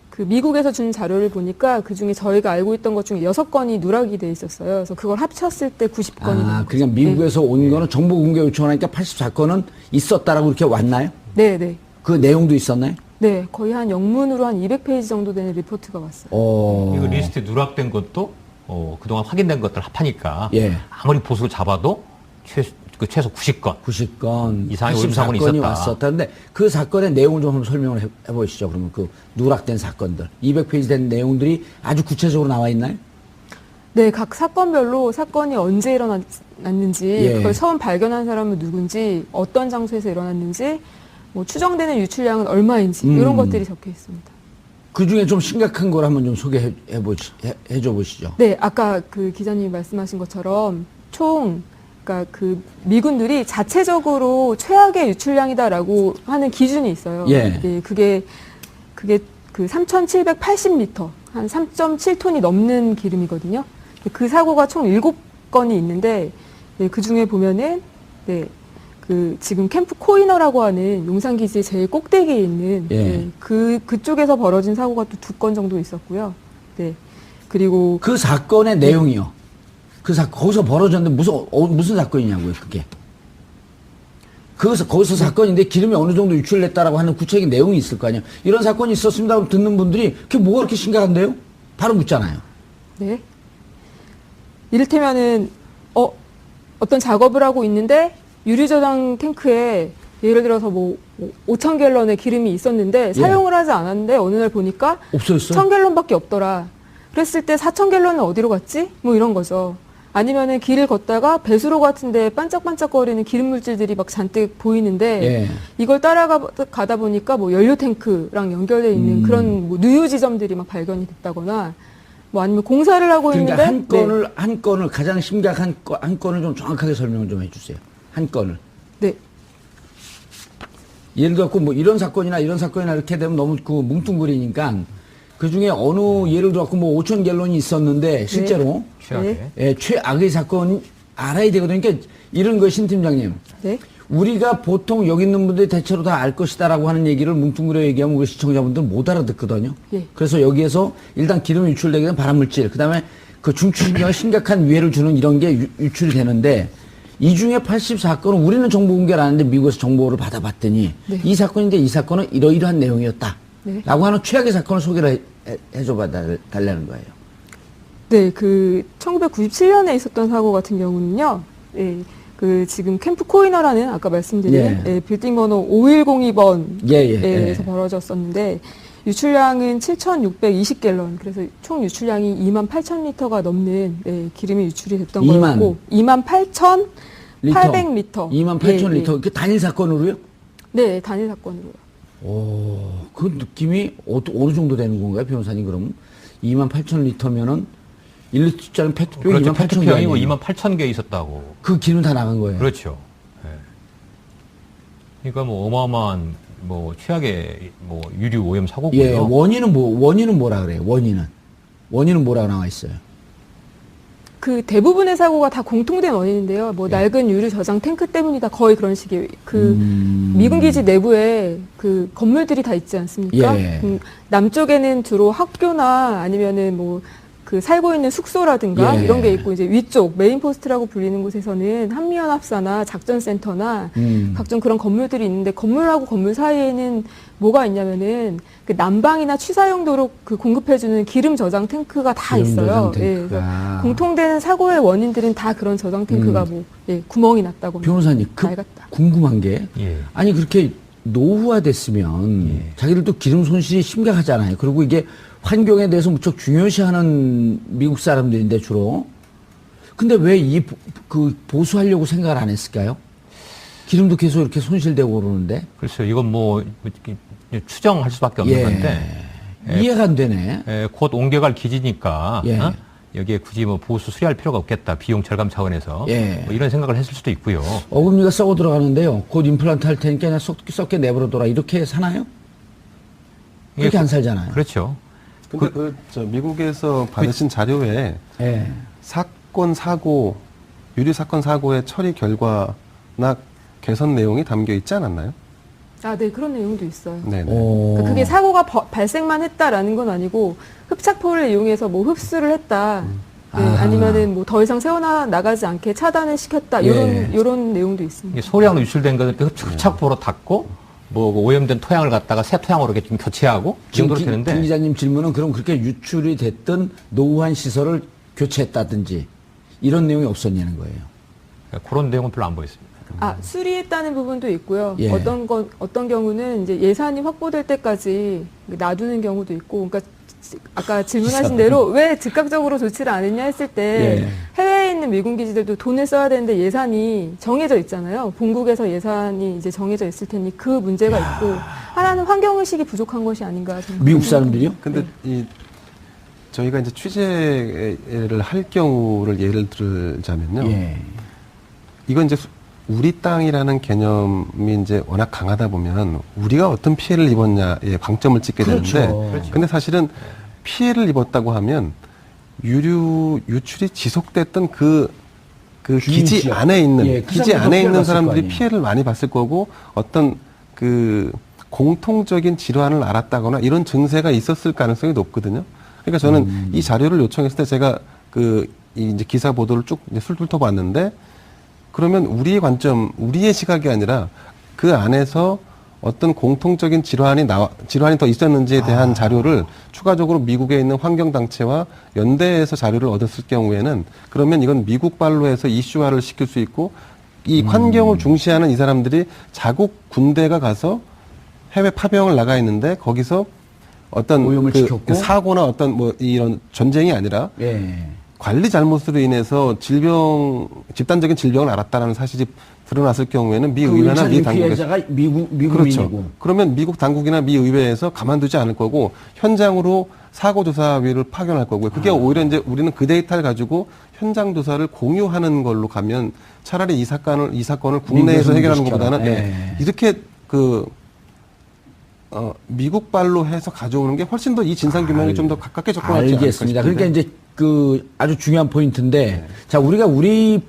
그 미국에서 준 자료를 보니까 그 중에 저희가 알고 있던 것 중에 6건이 누락이 돼 있었어요. 그래서 그걸 합쳤을 때 90건이. 아, 그러니까 미국에서 온 거는 정보 공개 요청하니까 84건은 있었다라고 이렇게 왔나요? 네, 네. 그 내용도 있었나요? 네, 거의 한 영문으로 한 200페이지 정도 되는 리포트가 왔어요. 이거 리스트 누락된 것도 그동안 확인된 것들 합하니까 예. 아무리 보수를 잡아도 최소 90건 90건 이상의 오염 사건이 84건이 있었다. 왔었다는데 그 사건의 내용을 좀 한번 설명을 해보시죠. 그러면 그 누락된 사건들 200페이지 된 내용들이 아주 구체적으로 나와 있나요? 네, 각 사건별로 사건이 언제 일어났는지, 예. 그걸 처음 발견한 사람은 누군지, 어떤 장소에서 일어났는지, 뭐 추정되는 유출량은 얼마인지 이런 것들이 적혀 있습니다. 그 중에 좀 심각한 걸 한번 좀 해줘 보시죠. 네, 아까 그 기자님이 말씀하신 것처럼 그러니까 그 미군들이 자체적으로 최악의 유출량이다라고 하는 기준이 있어요. 예. 그게 그 3,780리터, 한 3.7톤이 넘는 기름이거든요. 그 사고가 총 7건이 있는데, 네, 그 중에 보면은, 네, 그 지금 캠프 코이너라고 하는 용산기지 제일 꼭대기에 있는, 예. 네, 그쪽에서 벌어진 사고가 또 2건 정도 있었고요. 네. 그리고 그 사건의 내용이요. 거기서 벌어졌는데 무슨 사건이냐고요, 그게. 거기서 사건인데 기름이 어느 정도 유출됐다라고 하는 구체적인 내용이 있을 거 아니에요. 이런 사건이 있었습니다. 그럼 듣는 분들이 그게 뭐가 그렇게 심각한데요? 바로 묻잖아요. 네. 이를테면은, 어떤 작업을 하고 있는데, 유리저장 탱크에 예를 들어서 뭐 5,000갤런의 기름이 있었는데, 사용을 하지 않았는데, 어느 날 보니까, 없어졌어요? 1,000갤런밖에 없더라. 그랬을 때 4,000갤런은 어디로 갔지? 뭐 이런 거죠. 아니면은 길을 걷다가 배수로 같은데 반짝반짝거리는 기름 물질들이 막 잔뜩 보이는데, 예. 이걸 따라가다 보니까 뭐 연료 탱크랑 연결되어 있는 그런 뭐 누유 지점들이 막 발견이 됐다거나, 뭐 아니면 공사를 하고 그러니까 있는데 한 건을 가장 심각한 한 건을 좀 정확하게 설명을 좀 해주세요. 한 건을. 네. 예를 들어 뭐 이런 사건이나 이렇게 되면 너무 그 뭉뚱그리니까 그 중에 어느 예를 들어 뭐 5,000갤런이 있었는데 실제로 최악의 예, 최악의 사건 알아야 되거든요. 그러니까 이런 거 신 팀장님. 네. 우리가 보통 여기 있는 분들이 대체로 다 알 것이다라고 하는 얘기를 뭉뚱그려 얘기하면 우리 시청자분들 못 알아듣거든요. 예. 그래서 여기에서 일단 기름 유출되게 되는 발암물질, 그다음에 그 중추신경에 심각한 위해를 주는 이런 게 유출이 되는데 이 중에 84건은 우리는 정보 공개를 안 하는데 미국에서 정보를 받아봤더니 네. 이 사건인데 이 사건은 이러이러한 내용이었다. 네. 라고 하는 최악의 사건을 소개를 해줘 달라는 거예요. 네, 그 1997년에 있었던 사고 같은 경우는요. 예. 그 지금 캠프 코이너라는 아까 말씀드린 예. 예, 빌딩 번호 5102번에서 예. 벌어졌었는데 유출량은 7,620갤런. 그래서 총 유출량이 28,000리터가 넘는 예, 기름이 유출이 됐던 2만. 거였고 28,800리터. 28,000리터. 그 단일 사건으로요? 네, 단일 사건으로요. 그 느낌이 어느 정도 되는 건가요, 변호사님? 그러면 28,000리터면은 1리터짜리 페트병이 그렇죠. 28,000개 페트병이 뭐 아니에요? 28,000개 있었다고. 그 기름 다 나간 거예요. 그렇죠. 예. 그러니까 뭐 어마어마한 뭐 최악의 뭐 유류 오염 사고고요. 예, 원인은 뭐라 그래요? 원인은 뭐라고 나와 있어요? 그 대부분의 사고가 다 공통된 원인인데요. 뭐 낡은 유류 저장 탱크 때문이다. 거의 그런 식의 그 미군 기지 내부에 그 건물들이 다 있지 않습니까? 예. 남쪽에는 주로 학교나 아니면은 뭐 그 살고 있는 숙소라든가 예. 이런 게 있고 이제 위쪽 메인 포스트라고 불리는 곳에서는 한미연합사나 작전센터나 각종 그런 건물들이 있는데 건물하고 건물 사이에는 뭐가 있냐면은 그 난방이나 취사용도로 그 공급해주는 기름 저장 탱크가 다 기름 있어요. 저장 예, 탱크가. 그래서 공통되는 사고의 원인들은 다 그런 저장 탱크가 뭐 구멍이 났다거나 변호사님, 낡았다. 궁금한 게 예. 아니 그렇게 노후화됐으면 자기들도 기름 손실이 심각하잖아요. 그리고 이게 환경에 대해서 무척 중요시하는 미국 사람들인데 주로. 근데 왜 그 보수하려고 생각을 안 했을까요? 기름도 계속 이렇게 손실되고 그러는데. 글쎄요. 이건 뭐 추정할 수밖에 없는 건데. 이해가 안 되네. 곧 옮겨갈 기지니까 예. 여기에 굳이 뭐 보수 수리할 필요가 없겠다. 비용 절감 차원에서 예. 뭐 이런 생각을 했을 수도 있고요. 어금니가 썩어 들어가는데요. 곧 임플란트 할 테니까 그냥 썩게 내버려둬라. 이렇게 사나요? 그렇게 안 살잖아요. 그렇죠. 근데 미국에서 받으신 자료에 예. 사건 사고 유류 사건 사고의 처리 결과나 개선 내용이 담겨 있지 않았나요? 아, 네, 그런 내용도 있어요. 네. 그러니까 그게 사고가 발생만 했다라는 건 아니고 흡착포를 이용해서 뭐 흡수를 했다. 네, 아니면은 뭐 더 이상 새어나 나가지 않게 차단을 시켰다. 이런 내용도 있습니다. 이게 소량으로 유출된 것을 흡착포로 닫고 뭐 오염된 토양을 갖다가 새 토양으로 이렇게 좀 교체하고 이 정도로 되는데 김 기자님 질문은 그럼 그렇게 유출이 됐던 노후한 시설을 교체했다든지 이런 내용이 없었냐는 거예요. 그러니까 그런 내용은 별로 안 보였습니다. 아, 수리했다는 부분도 있고요. 예. 어떤 경우는 이제 예산이 확보될 때까지 놔두는 경우도 있고, 그러니까 아까 질문하신 대로 왜 즉각적으로 조치를 안 했냐 했을 때 예. 해외에 있는 미군 기지들도 돈을 써야 되는데 예산이 정해져 있잖아요. 본국에서 예산이 이제 정해져 있을 테니 그 문제가 있고, 하나는 환경의식이 부족한 것이 아닌가 생각합니다. 미국 사람들이요? 근데 저희가 이제 취재를 할 경우를 예를 들자면요. 예. 이건 이제 우리 땅이라는 개념이 이제 워낙 강하다 보면 우리가 어떤 피해를 입었냐에 방점을 찍게 그렇죠. 되는데 그렇죠. 근데 사실은 피해를 입었다고 하면 유류 유출이 지속됐던 그 기지 지역. 안에 있는 예, 그 기지 사람들도 안에 피해를 있는 봤을 거 사람들이 아니에요. 피해를 많이 봤을 거고 어떤 그 공통적인 질환을 앓았다거나 이런 증세가 있었을 가능성이 높거든요. 그러니까 저는 이 자료를 요청했을 때 제가 이 이제 기사 보도를 쭉 이제 훑어봤는데 그러면 우리의 관점, 우리의 시각이 아니라 그 안에서 어떤 공통적인 질환이 더 있었는지에 대한 자료를 추가적으로 미국에 있는 환경단체와 연대해서 자료를 얻었을 경우에는 그러면 이건 미국 발로 해서 이슈화를 시킬 수 있고 이 환경을 중시하는 이 사람들이 자국 군대가 가서 해외 파병을 나가 있는데 거기서 어떤 오염을 시켰고? 그 사고나 어떤 뭐 이런 전쟁이 아니라 예. 관리 잘못으로 인해서 집단적인 질병을 앓았다는 사실이 드러났을 경우에는 미 그 의회나 미 1차적인 당국에서 피해자가 미국민이고. 그렇죠. 그러면 미국 당국이나 미 의회에서 가만두지 않을 거고 현장으로 사고조사위를 파견할 거고요. 그게 오히려 이제 우리는 그 데이터를 가지고 현장 조사를 공유하는 걸로 가면 차라리 이 사건을 국내에서 미국에서 해결하는 문제시켜라. 것보다는 예. 이렇게 미국 발로 해서 가져오는 게 훨씬 더 이 진상 규명에 좀 더 가깝게 접근하지 않을까 알겠습니다. 싶은데. 그러니까 이제 아주 중요한 포인트인데, 자, 우리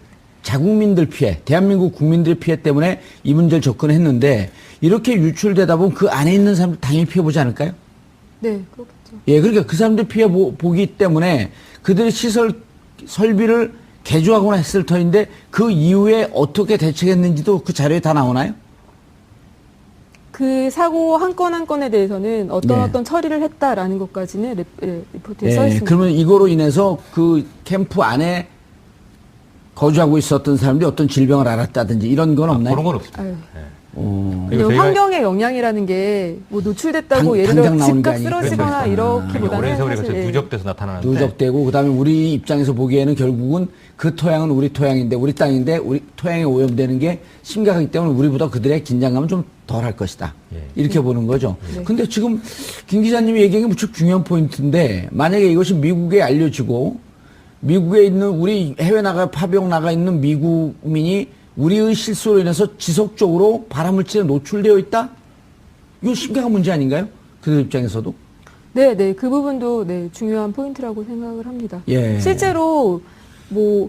자국민들 피해, 대한민국 국민들의 피해 때문에 이 문제를 접근했는데, 이렇게 유출되다 보면 그 안에 있는 사람들 당연히 피해 보지 않을까요? 네, 그렇겠죠. 예, 그러니까 그 사람들 피해 보기 때문에 그들의 설비를 개조하거나 했을 터인데, 그 이후에 어떻게 대책했는지도 그 자료에 다 나오나요? 그 사고 한 건 한 건에 대해서는 어떤 네. 처리를 했다라는 것까지는 리포트에 예, 써 있습니다. 그러면 이거로 인해서 그 캠프 안에 거주하고 있었던 사람들이 어떤 질병을 앓았다든지 이런 건 없나요? 그런 건 없습니다. 아유. 그리고 그리고 저희가 환경의 영향이라는 게 뭐 노출됐다고 예를 당장 들어 나오는 게 즉각 아니니까. 쓰러지거나 그렇죠. 이렇기보다는 오랜 세월이 사실, 그래서 누적돼서 나타나는데 누적되고 그다음에 우리 입장에서 보기에는 결국은 그 토양은 우리 토양인데 우리 땅인데 우리 토양이 오염되는 게 심각하기 때문에 우리보다 그들의 긴장감은 좀 덜할 것이다. 예. 이렇게 보는 거죠. 네. 근데 지금 김 기자님이 얘기한 게 무척 중요한 포인트인데 만약에 이것이 미국에 알려지고 미국에 있는 우리 해외 파병 나가 있는 미국민이 우리의 실수로 인해서 지속적으로 발암물질에 노출되어 있다? 이거 심각한 문제 아닌가요? 그들 입장에서도. 네, 네, 그 부분도 네, 중요한 포인트라고 생각을 합니다. 예. 실제로 뭐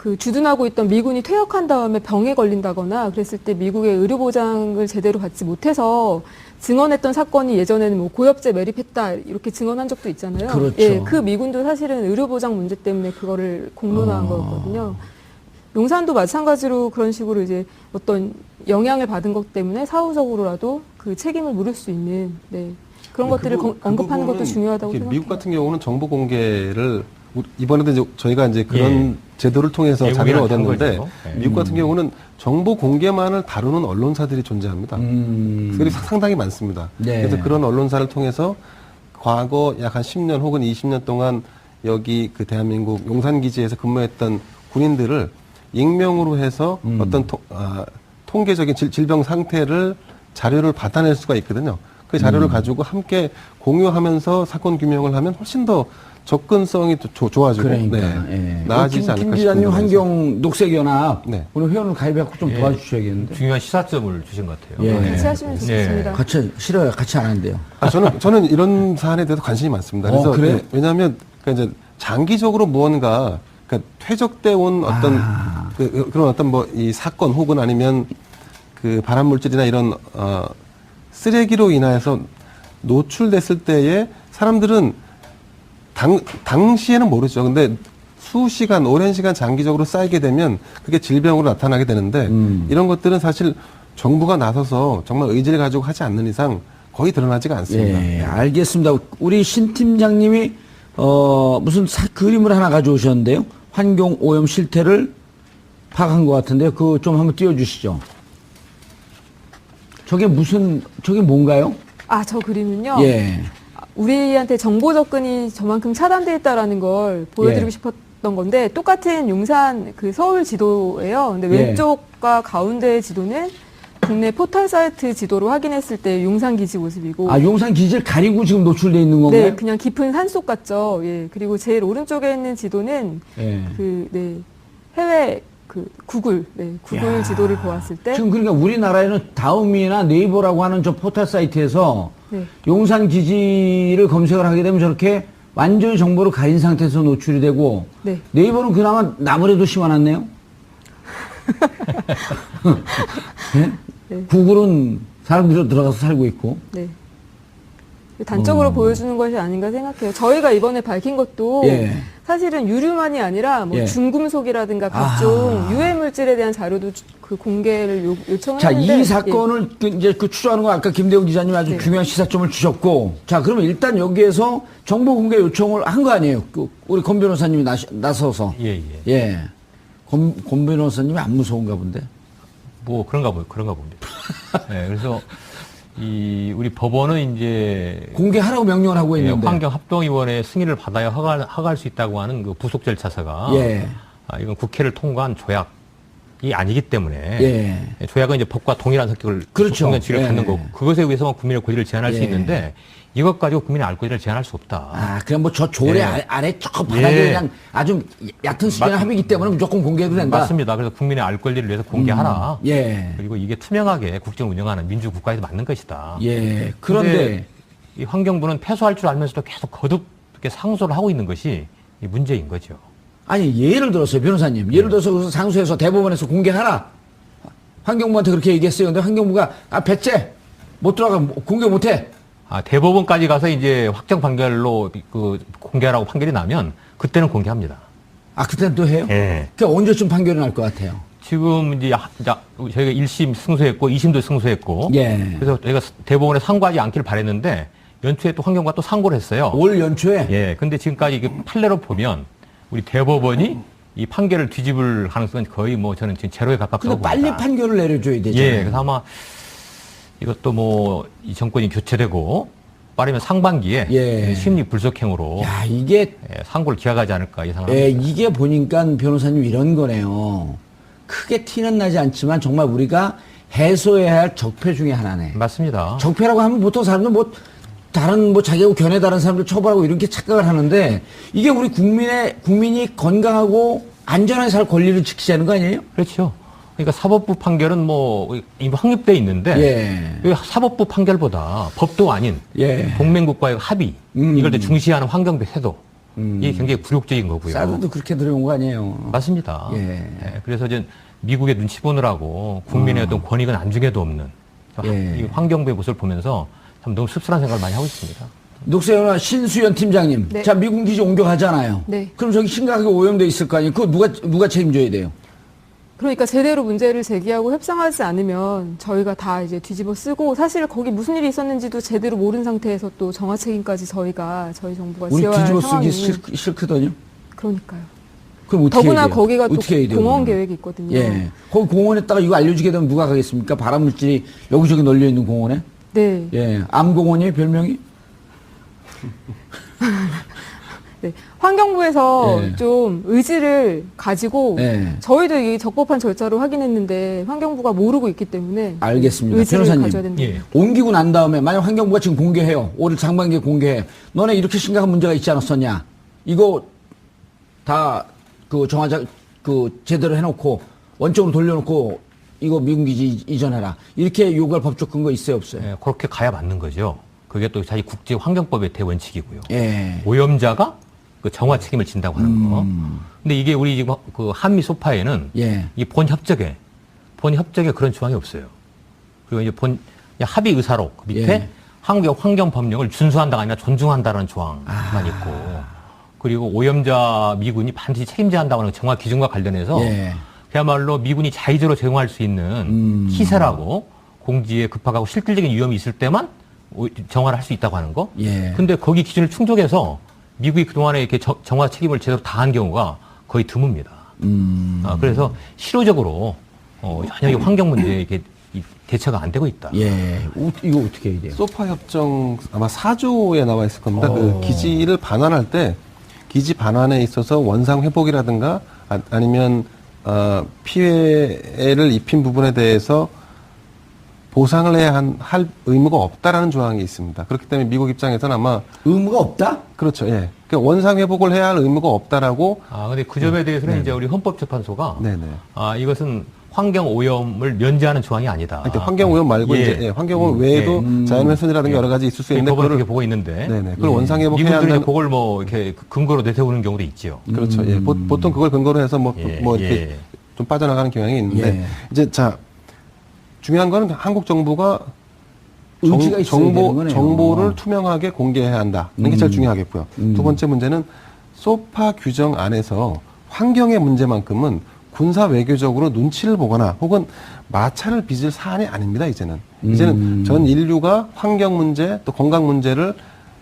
그 주둔하고 있던 미군이 퇴역한 다음에 병에 걸린다거나 그랬을 때 미국의 의료 보장을 제대로 받지 못해서 증언했던 사건이 예전에는 뭐 고엽제 매립했다 이렇게 증언한 적도 있잖아요. 그렇죠. 예, 그 미군도 사실은 의료 보장 문제 때문에 그거를 공론화한 거였거든요. 용산도 마찬가지로 그런 식으로 이제 어떤 영향을 받은 것 때문에 사후적으로라도 그 책임을 물을 수 있는 네, 그런 것들을 언급하는 것도 중요하다고 생각합니다. 미국 같은 경우는 정보 공개를 이번에도 이제 저희가 이제 그런 제도를 통해서 자료를 외국이랑 다른 얻었는데 거죠. 예. 미국 같은 경우는 정보 공개만을 다루는 언론사들이 존재합니다. 그들이 상당히 많습니다. 네. 그래서 그런 언론사를 통해서 과거 약 한 10년 혹은 20년 동안 여기 그 대한민국 용산기지에서 근무했던 군인들을 익명으로 해서 어떤 통계적인 질병 상태를 자료를 받아낼 수가 있거든요. 그 자료를 가지고 함께 공유하면서 사건 규명을 하면 훨씬 더 접근성이 좋아지고 그러니까. 네, 예. 나아지지 않을까 김 기자님 싶습니다. 환경 녹색연합 네. 오늘 회원을 가입해갖고 좀 예. 도와주셔야겠는데. 중요한 시사점을 주신 것 같아요. 예. 같이 하시면 좋겠습니다. 같이 싫어요. 같이 안 한대요. 저는 이런 사안에 대해서 관심이 많습니다. 그래서 그래요? 네, 왜냐하면 그러니까 이제 장기적으로 무언가 그러니까 퇴적돼 온 어떤 그런 어떤 뭐 이 사건 혹은 아니면 그 발암 물질이나 이런 쓰레기로 인해서 노출됐을 때에 사람들은 당시에는 모르죠. 근데 수시간, 오랜 시간 장기적으로 쌓이게 되면 그게 질병으로 나타나게 되는데 이런 것들은 사실 정부가 나서서 정말 의지를 가지고 하지 않는 이상 거의 드러나지가 않습니다. 예, 알겠습니다. 우리 신 팀장님이 무슨 그림을 하나 가져오셨는데요. 환경 오염 실태를 파악한 것 같은데요. 그거 좀 한번 띄워주시죠. 저게 뭔가요? 아, 저 그림은요. 예. 우리한테 정보 접근이 저만큼 차단돼 있다라는 걸 보여드리고 예. 싶었던 건데 똑같은 용산 그 서울 지도예요. 근데 예. 왼쪽과 가운데 지도는 국내 포털 사이트 지도로 확인했을 때 용산 기지 모습이고 용산 기지를 가리고 지금 노출돼 있는 건가요? 네, 그냥 깊은 산속 같죠. 예. 그리고 제일 오른쪽에 있는 지도는 예. 해외 구글 야. 지도를 보았을 때 지금 그러니까 우리나라에는 다음이나 네이버라고 하는 저 포털 사이트에서 네. 용산 기지를 검색을 하게 되면 저렇게 완전히 정보를 가린 상태에서 노출이 되고 네. 네이버는 그나마 나무래도 심어놨네요. 네? 네. 구글은 사람들이 들어가서 살고 있고. 네. 단적으로 보여주는 것이 아닌가 생각해요. 저희가 이번에 밝힌 것도 예. 사실은 유류만이 아니라 뭐 예. 중금속이라든가 각종 유해 물질에 대한 자료도 그 공개를 요청을 자, 했는데 이 사건을 이제 추적하는 거 아까 김대웅 기자님이 아주 네. 중요한 시사점을 주셨고, 자, 그러면 일단 여기에서 정보 공개 요청을 한 거 아니에요? 우리 권 변호사님이 나서서. 예, 예. 예. 권 변호사님이 안 무서운가 본데. 뭐 그런가 봅니다. 네, 그래서 우리 법원은 이제 공개하라고 명령을 하고 있는데. 환경합동위원회 승인을 받아야 허가할 수 있다고 하는 그 부속 절차서가 예. 이건 국회를 통과한 조약이 아니기 때문에 예. 조약은 이제 법과 동일한 성격을 그렇죠. 지를 예. 갖는 거고 그것에 의해서만 국민의 권리를 제한할 수 예. 있는데 이것 가지고 국민의 알 권리를 제한할 수 없다. 그냥 뭐 저 조례 예. 아래 저 바닥에 예. 그냥 아주 얕은 수준의 합의이기 때문에 무조건 공개해도 된다. 맞습니다. 그래서 국민의 알 권리를 위해서 공개하라. 예. 그리고 이게 투명하게 국정을 운영하는 민주국가에서 맞는 것이다. 예. 그런데 이 환경부는 패소할 줄 알면서도 계속 거듭 이렇게 상소를 하고 있는 것이 이 문제인 거죠. 아니 예를 들어서 변호사님 예를 들어서 그래서 상소해서 대법원에서 공개하라 환경부한테 그렇게 얘기했어요. 근데 환경부가 배째 못 들어가 공개 못해. 대법원까지 가서 이제 확정 판결로 그 공개하라고 판결이 나면 그때는 공개합니다. 그때는 또 해요? 예. 그 언제쯤 판결이 날 것 같아요? 지금 이제 저희가 1심 승소했고 2심도 승소했고 예. 그래서 저희가 대법원에 상고하지 않기를 바랬는데 연초에 또 환경부가 또 상고를 했어요. 올 연초에? 예. 근데 지금까지 이게 판례로 보면 우리 대법원이 이 판결을 뒤집을 가능성은 거의 뭐 저는 지금 제로에 가깝다고 근데 빨리 봅니다. 판결을 내려줘야 되잖아요. 예. 그래서 아마 이것도 뭐 이 정권이 교체되고 빠르면 상반기에 예. 심리 불속행으로 야 이게 상고를 기각하지 않을까 예상합니다. 이게 보니까 변호사님 이런 거네요. 크게 티는 나지 않지만 정말 우리가 해소해야 할 적폐 중에 하나네. 맞습니다. 적폐라고 하면 보통 사람들 다른 자기하고 견해 다른 사람들 처벌하고 이렇게 착각을 하는데 이게 우리 국민이 건강하고 안전하게 살 권리를 지키자는 거 아니에요? 그렇죠. 그러니까 사법부 판결은 뭐 이미 확립돼 있는데 예. 사법부 판결보다 법도 아닌 예. 동맹국가의 합의 이걸 더 중시하는 환경부 태도 이게 굉장히 굴욕적인 거고요. 사드도 그렇게 들어온 거 아니에요? 맞습니다. 예. 예, 그래서 이제 미국의 눈치 보느라고 국민의 어떤 권익은 안중에도 없는 예. 이 환경부의 모습을 보면서 참 너무 씁쓸한 생각을 많이 하고 있습니다. 녹색연합 신수연 팀장님. 네. 자, 미군 기지 옮겨가잖아요. 네. 그럼 저기 심각하게 오염돼 있을 거 아니에요? 그거 누가 책임져야 돼요? 그러니까 제대로 문제를 제기하고 협상하지 않으면 저희가 다 이제 뒤집어 쓰고 사실 거기 무슨 일이 있었는지도 제대로 모른 상태에서 또 정화 책임까지 저희 정부가 우리 지어야 할 뒤집어 상황이 쓰기 싫거든요. 그러니까요. 그럼 어떻게 더구나 해야 돼요? 거기가 또 어떻게 해야 돼요, 공원 그러면? 계획이 있거든요. 예. 거기 공원에다가 이거 알려주게 되면 누가 가겠습니까? 발암물질이 여기저기 널려 있는 공원에? 네. 예. 암공원이에요, 별명이? 네, 환경부에서 예. 좀 의지를 가지고 예. 저희도 이 적법한 절차로 확인했는데 환경부가 모르고 있기 때문에 알겠습니다. 의지를 변호사님. 가져야 된다. 예. 옮기고 난 다음에 만약 환경부가 지금 공개해요. 올 상반기에 공개해. 너네 이렇게 심각한 문제가 있지 않았었냐? 이거 다 그 정화자 그 제대로 해놓고 원점으로 돌려놓고 이거 미군 기지 이전해라. 이렇게 요구할 법적 근거 있어요, 없어요? 예, 그렇게 가야 맞는 거죠. 그게 또 자기 국제 환경법의 대원칙이고요. 예. 오염자가 그 정화 책임을 진다고 하는 거. 근데 이게 우리 지금 그 한미 소파에는 예. 이 본 협정에 그런 조항이 없어요. 그리고 이제 합의 의사록 그 밑에 예. 한국의 환경 법령을 준수한다가 아니라 존중한다는 조항만 있고, 그리고 오염자 미군이 반드시 책임져야 한다고 하는 정화 기준과 관련해서 예. 그야말로 미군이 자의적으로 제공할 수 있는 시설하고 공지에 급박하고 실질적인 위험이 있을 때만 정화를 할 수 있다고 하는 거. 예. 근데 거기 기준을 충족해서 미국이 그동안에 이렇게 정화 책임을 제대로 다한 경우가 거의 드뭅니다. 그래서 실효적으로 전혀 이 환경 문제에 이렇게 대처가 안 되고 있다. 예. 이거 어떻게 해야 돼요? 소파 협정 아마 4조에 나와 있을 겁니다. 그 기지를 반환할 때 기지 반환에 있어서 원상 회복이라든가 아니면 피해를 입힌 부분에 대해서 보상을 해야 할 의무가 없다라는 조항이 있습니다. 그렇기 때문에 미국 입장에서는 아마 의무가 없다? 그렇죠. 예. 그러니까 원상 회복을 해야 할 의무가 없다라고. 근데 그 점에 대해서는 이제 우리 헌법재판소가 네네. 이것은 환경 오염을 면제하는 조항이 아니다. 그러니까 환경 오염 말고 예. 이제 환경 오염 외에도 자연훼손이라든가 여러 가지 있을 수 있는데 법은 그걸 그렇게 보고 있는데. 네네. 그걸 원상 회복해야 미국들이 한다는. 그걸 뭐 이렇게 근거로 내세우는 경우도 있죠. 그렇죠. 예. 보통 그걸 근거로 해서 예, 이렇게 예. 좀 빠져나가는 경향이 있는데 예. 이제 자 중요한 거는 한국 정부가 의지가 있어야 되는 거네요. 정보를 투명하게 공개해야 한다는 게 제일 중요하겠고요. 두 번째 문제는 소파 규정 안에서 환경의 문제만큼은 군사 외교적으로 눈치를 보거나 혹은 마찰을 빚을 사안이 아닙니다. 이제는 전 인류가 환경 문제 또 건강 문제를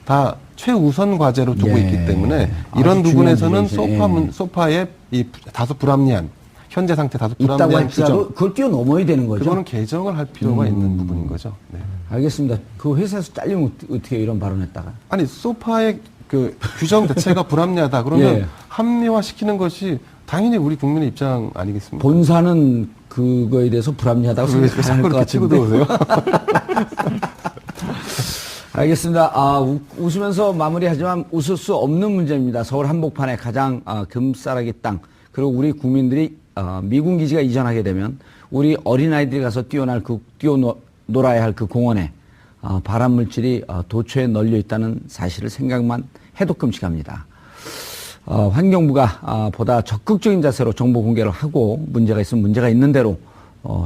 다 최우선 과제로 두고 예. 있기 때문에 아주 이런 중요한 부분에서는 부분이죠. 소파의 이 다소 불합리한 현재 상태 다소 있다고 불합리한 할지라도 규정 그걸 뛰어넘어야 되는 거죠? 그거는 개정을 할 필요가 있는 부분인 거죠. 네. 알겠습니다. 그 회사에서 잘리면 어떻게 이런 발언했다가? 아니 소파의 그 규정 자체가 불합리하다 그러면 예. 합리화시키는 것이 당연히 우리 국민의 입장 아니겠습니까? 본사는 그거에 대해서 불합리하다고 왜 생각할 것 이렇게 치고 같은데. 들어오세요? 알겠습니다. 웃으면서 마무리하지만 웃을 수 없는 문제입니다. 서울 한복판의 가장 금싸라기 땅 그리고 우리 국민들이 미군 기지가 이전하게 되면 우리 어린아이들이 가서 뛰어놀아야 할 그 공원에 발암물질이 도처에 널려 있다는 사실을 생각만 해도 끔찍합니다. 환경부가 보다 적극적인 자세로 정보 공개를 하고 문제가 있으면 문제가 있는 대로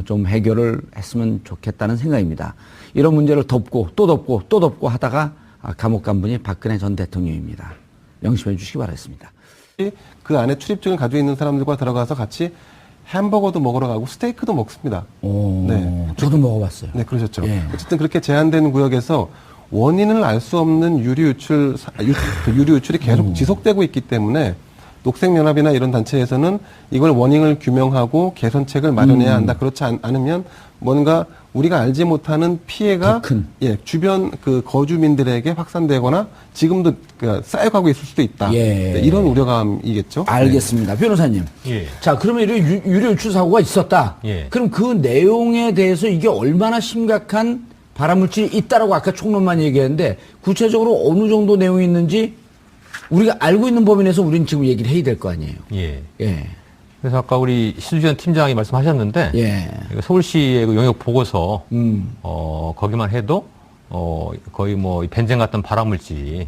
좀 해결을 했으면 좋겠다는 생각입니다. 이런 문제를 덮고 또 덮고 또 덮고 하다가 감옥 간 분이 박근혜 전 대통령입니다. 명심해 주시기 바라겠습니다. 그 안에 출입증을 가지고 있는 사람들과 들어가서 같이 햄버거도 먹으러 가고 스테이크도 먹습니다. 네. 저도 먹어봤어요. 네, 그러셨죠. 예. 어쨌든 그렇게 제한된 구역에서 원인을 알 수 없는 유리 유출이 계속 지속되고 있기 때문에 녹색연합이나 이런 단체에서는 이걸 원인을 규명하고 개선책을 마련해야 한다. 그렇지 않으면 뭔가 우리가 알지 못하는 피해가 더 큰. 예, 주변 그 거주민들에게 확산되거나 지금도 쌓여가고 있을 수도 있다. 예. 네, 이런 우려감이겠죠. 알겠습니다. 변호사님. 예. 자, 그러면 이런 유료 유출 사고가 있었다. 예. 그럼 그 내용에 대해서 이게 얼마나 심각한 발암물질이 있다라고 아까 총론만 얘기했는데 구체적으로 어느 정도 내용이 있는지 우리가 알고 있는 범위 내에서 우리는 지금 얘기를 해야 될 거 아니에요. 예. 예. 그래서 아까 우리 신주현 팀장이 말씀하셨는데 예. 이거 서울시의 그 영역 보고서 거기만 해도 거의 뭐 벤젠 같은 발암물질이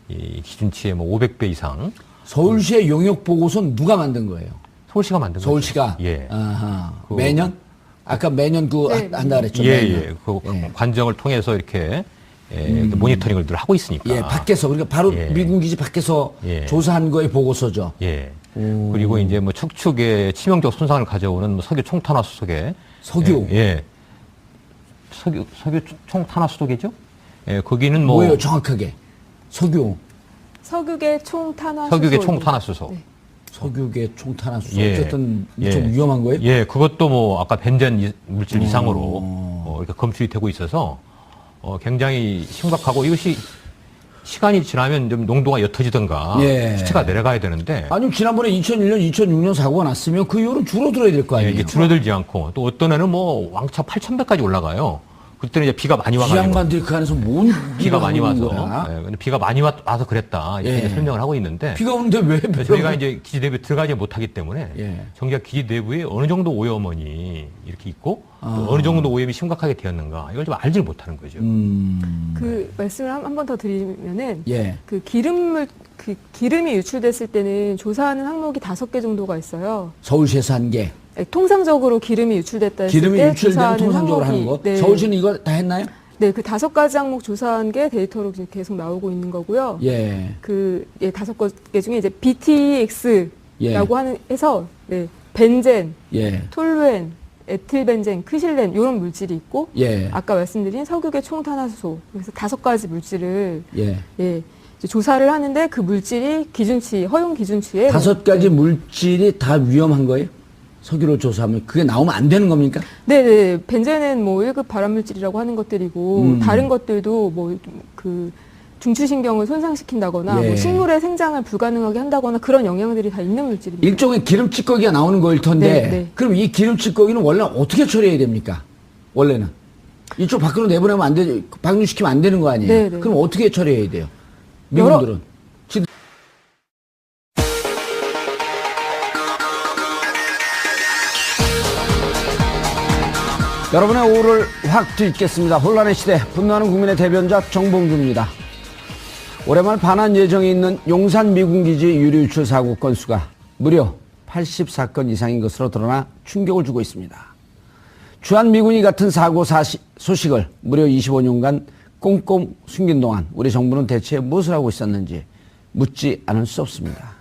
이 기준치의 뭐 500배 이상 서울시의 용역 보고서는 누가 만든 거예요? 서울시가 만든 거죠. 서울시가. 예. 아하. 매년? 아까 매년 네. 한다 그랬죠. 예, 매년. 예. 그 예. 관정을 통해서 이렇게 모니터링을 늘 하고 있으니까. 예, 밖에서 그러니까 바로 예. 미군 기지 밖에서 예. 조사한 거의 보고서죠. 예. 그리고 이제 뭐 척추에 치명적 손상을 가져오는 뭐 석유 총탄화 수속에 석유. 예. 석유 총탄화 수속이죠? 예, 거기는 뭐 뭐예요, 정확하게? 석유. 석유계 총탄화 석유계 수소. 총탄화 수소. 네. 석유계 총탄화 수소. 예. 어쨌든 예. 좀 위험한 거예요? 예, 그것도 뭐 아까 벤젠 물질 이상으로 이렇게 검출이 되고 있어서 굉장히 심각하고 이것이 시간이 지나면 좀 농도가 옅어지든가 예. 수치가 내려가야 되는데 아니 지난번에 2001년, 2006년 사고가 났으면 그 이후로 줄어들어야 될 거 예, 아니에요. 이게 줄어들지 않고 또 어떤 애는 뭐 왕차 8,000배까지 올라가요. 그때는 이제 비가 많이 이 와가지고 양반들이 그 안에서 뭔 비가 많이 와서 거야? 예, 근데 비가 많이 와서 그랬다 이렇게 예. 이제 설명을 하고 있는데 비가 오는데 왜 그래서 저희가 이제 기지 내부에 들어가지 못하기 때문에 예. 정작 기지 내부에 어느 정도 오염원이 이렇게 있고 또 어느 정도 오염이 심각하게 되었는가 이걸 좀 알지를 못하는 거죠. 그 말씀을 한 번 더 드리면은 예. 그 기름이 유출됐을 때는 조사하는 항목이 5개 정도가 있어요. 서울시에서 한 게. 네, 통상적으로 기름이 유출됐다 했을 기름이 때 유출되면 조사하는 통상적으로 하는 항목이, 거. 네. 서울시는 이거 다 했나요? 네, 그 5가지 항목 조사한 게 데이터로 지금 계속 나오고 있는 거고요. 예. 그 5개 중에 이제 BTX라고 예. 해서 네, 벤젠, 예. 톨루엔, 에틸벤젠, 크실렌 이런 물질이 있고 예. 아까 말씀드린 석유계 총탄화수소 그래서 5가지 물질을 예. 예, 이제 조사를 하는데 그 물질이 기준치 허용 기준치에 5가지 물질이 다 위험한 거예요? 석유로 조사하면 그게 나오면 안 되는 겁니까? 네네 벤젠은 뭐 1급 발암물질이라고 하는 것들이고 다른 것들도 뭐 그 중추신경을 손상시킨다거나 예. 뭐 식물의 생장을 불가능하게 한다거나 그런 영향들이 다 있는 물질입니다. 일종의 기름 찌꺼기가 나오는 거일 텐데 네, 네. 그럼 이 기름 찌꺼기는 원래 어떻게 처리해야 됩니까? 원래는 이쪽 밖으로 내보내면 안 되죠. 방류시키면 안 되는 거 아니에요? 네, 네. 그럼 어떻게 처리해야 돼요? 미군들은 여러분의 오를 확 뒤집겠습니다. 혼란의 시대 분노하는 국민의 대변자 정봉주입니다. 올해 말 반환 예정에 있는 용산 미군기지 유류 유출 사고 건수가 무려 80사건 이상인 것으로 드러나 충격을 주고 있습니다. 주한미군이 같은 사고 소식을 무려 25년간 꽁꽁 숨긴 동안 우리 정부는 대체 무엇을 하고 있었는지 묻지 않을 수 없습니다.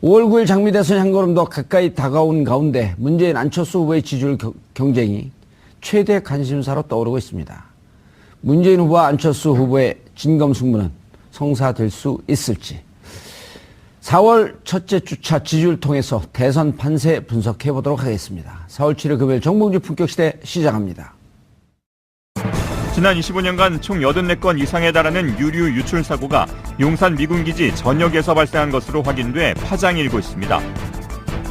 5월 9일 장미대선 한 걸음 더 가까이 다가온 가운데 문재인 안철수 후보의 지지율 경쟁이 최대 관심사로 떠오르고 있습니다. 문재인 후보와 안철수 후보의 진검승부는 성사될 수 있을지 4월 첫째 주차 지지율 통해서 대선 판세 분석해 보도록 하겠습니다. 4월 7일 금요일 정봉주 품격시대 시작합니다. 지난 25년간 총 84건 이상에 달하는 유류 유출 사고가 용산 미군기지 전역에서 발생한 것으로 확인돼 파장이 일고 있습니다.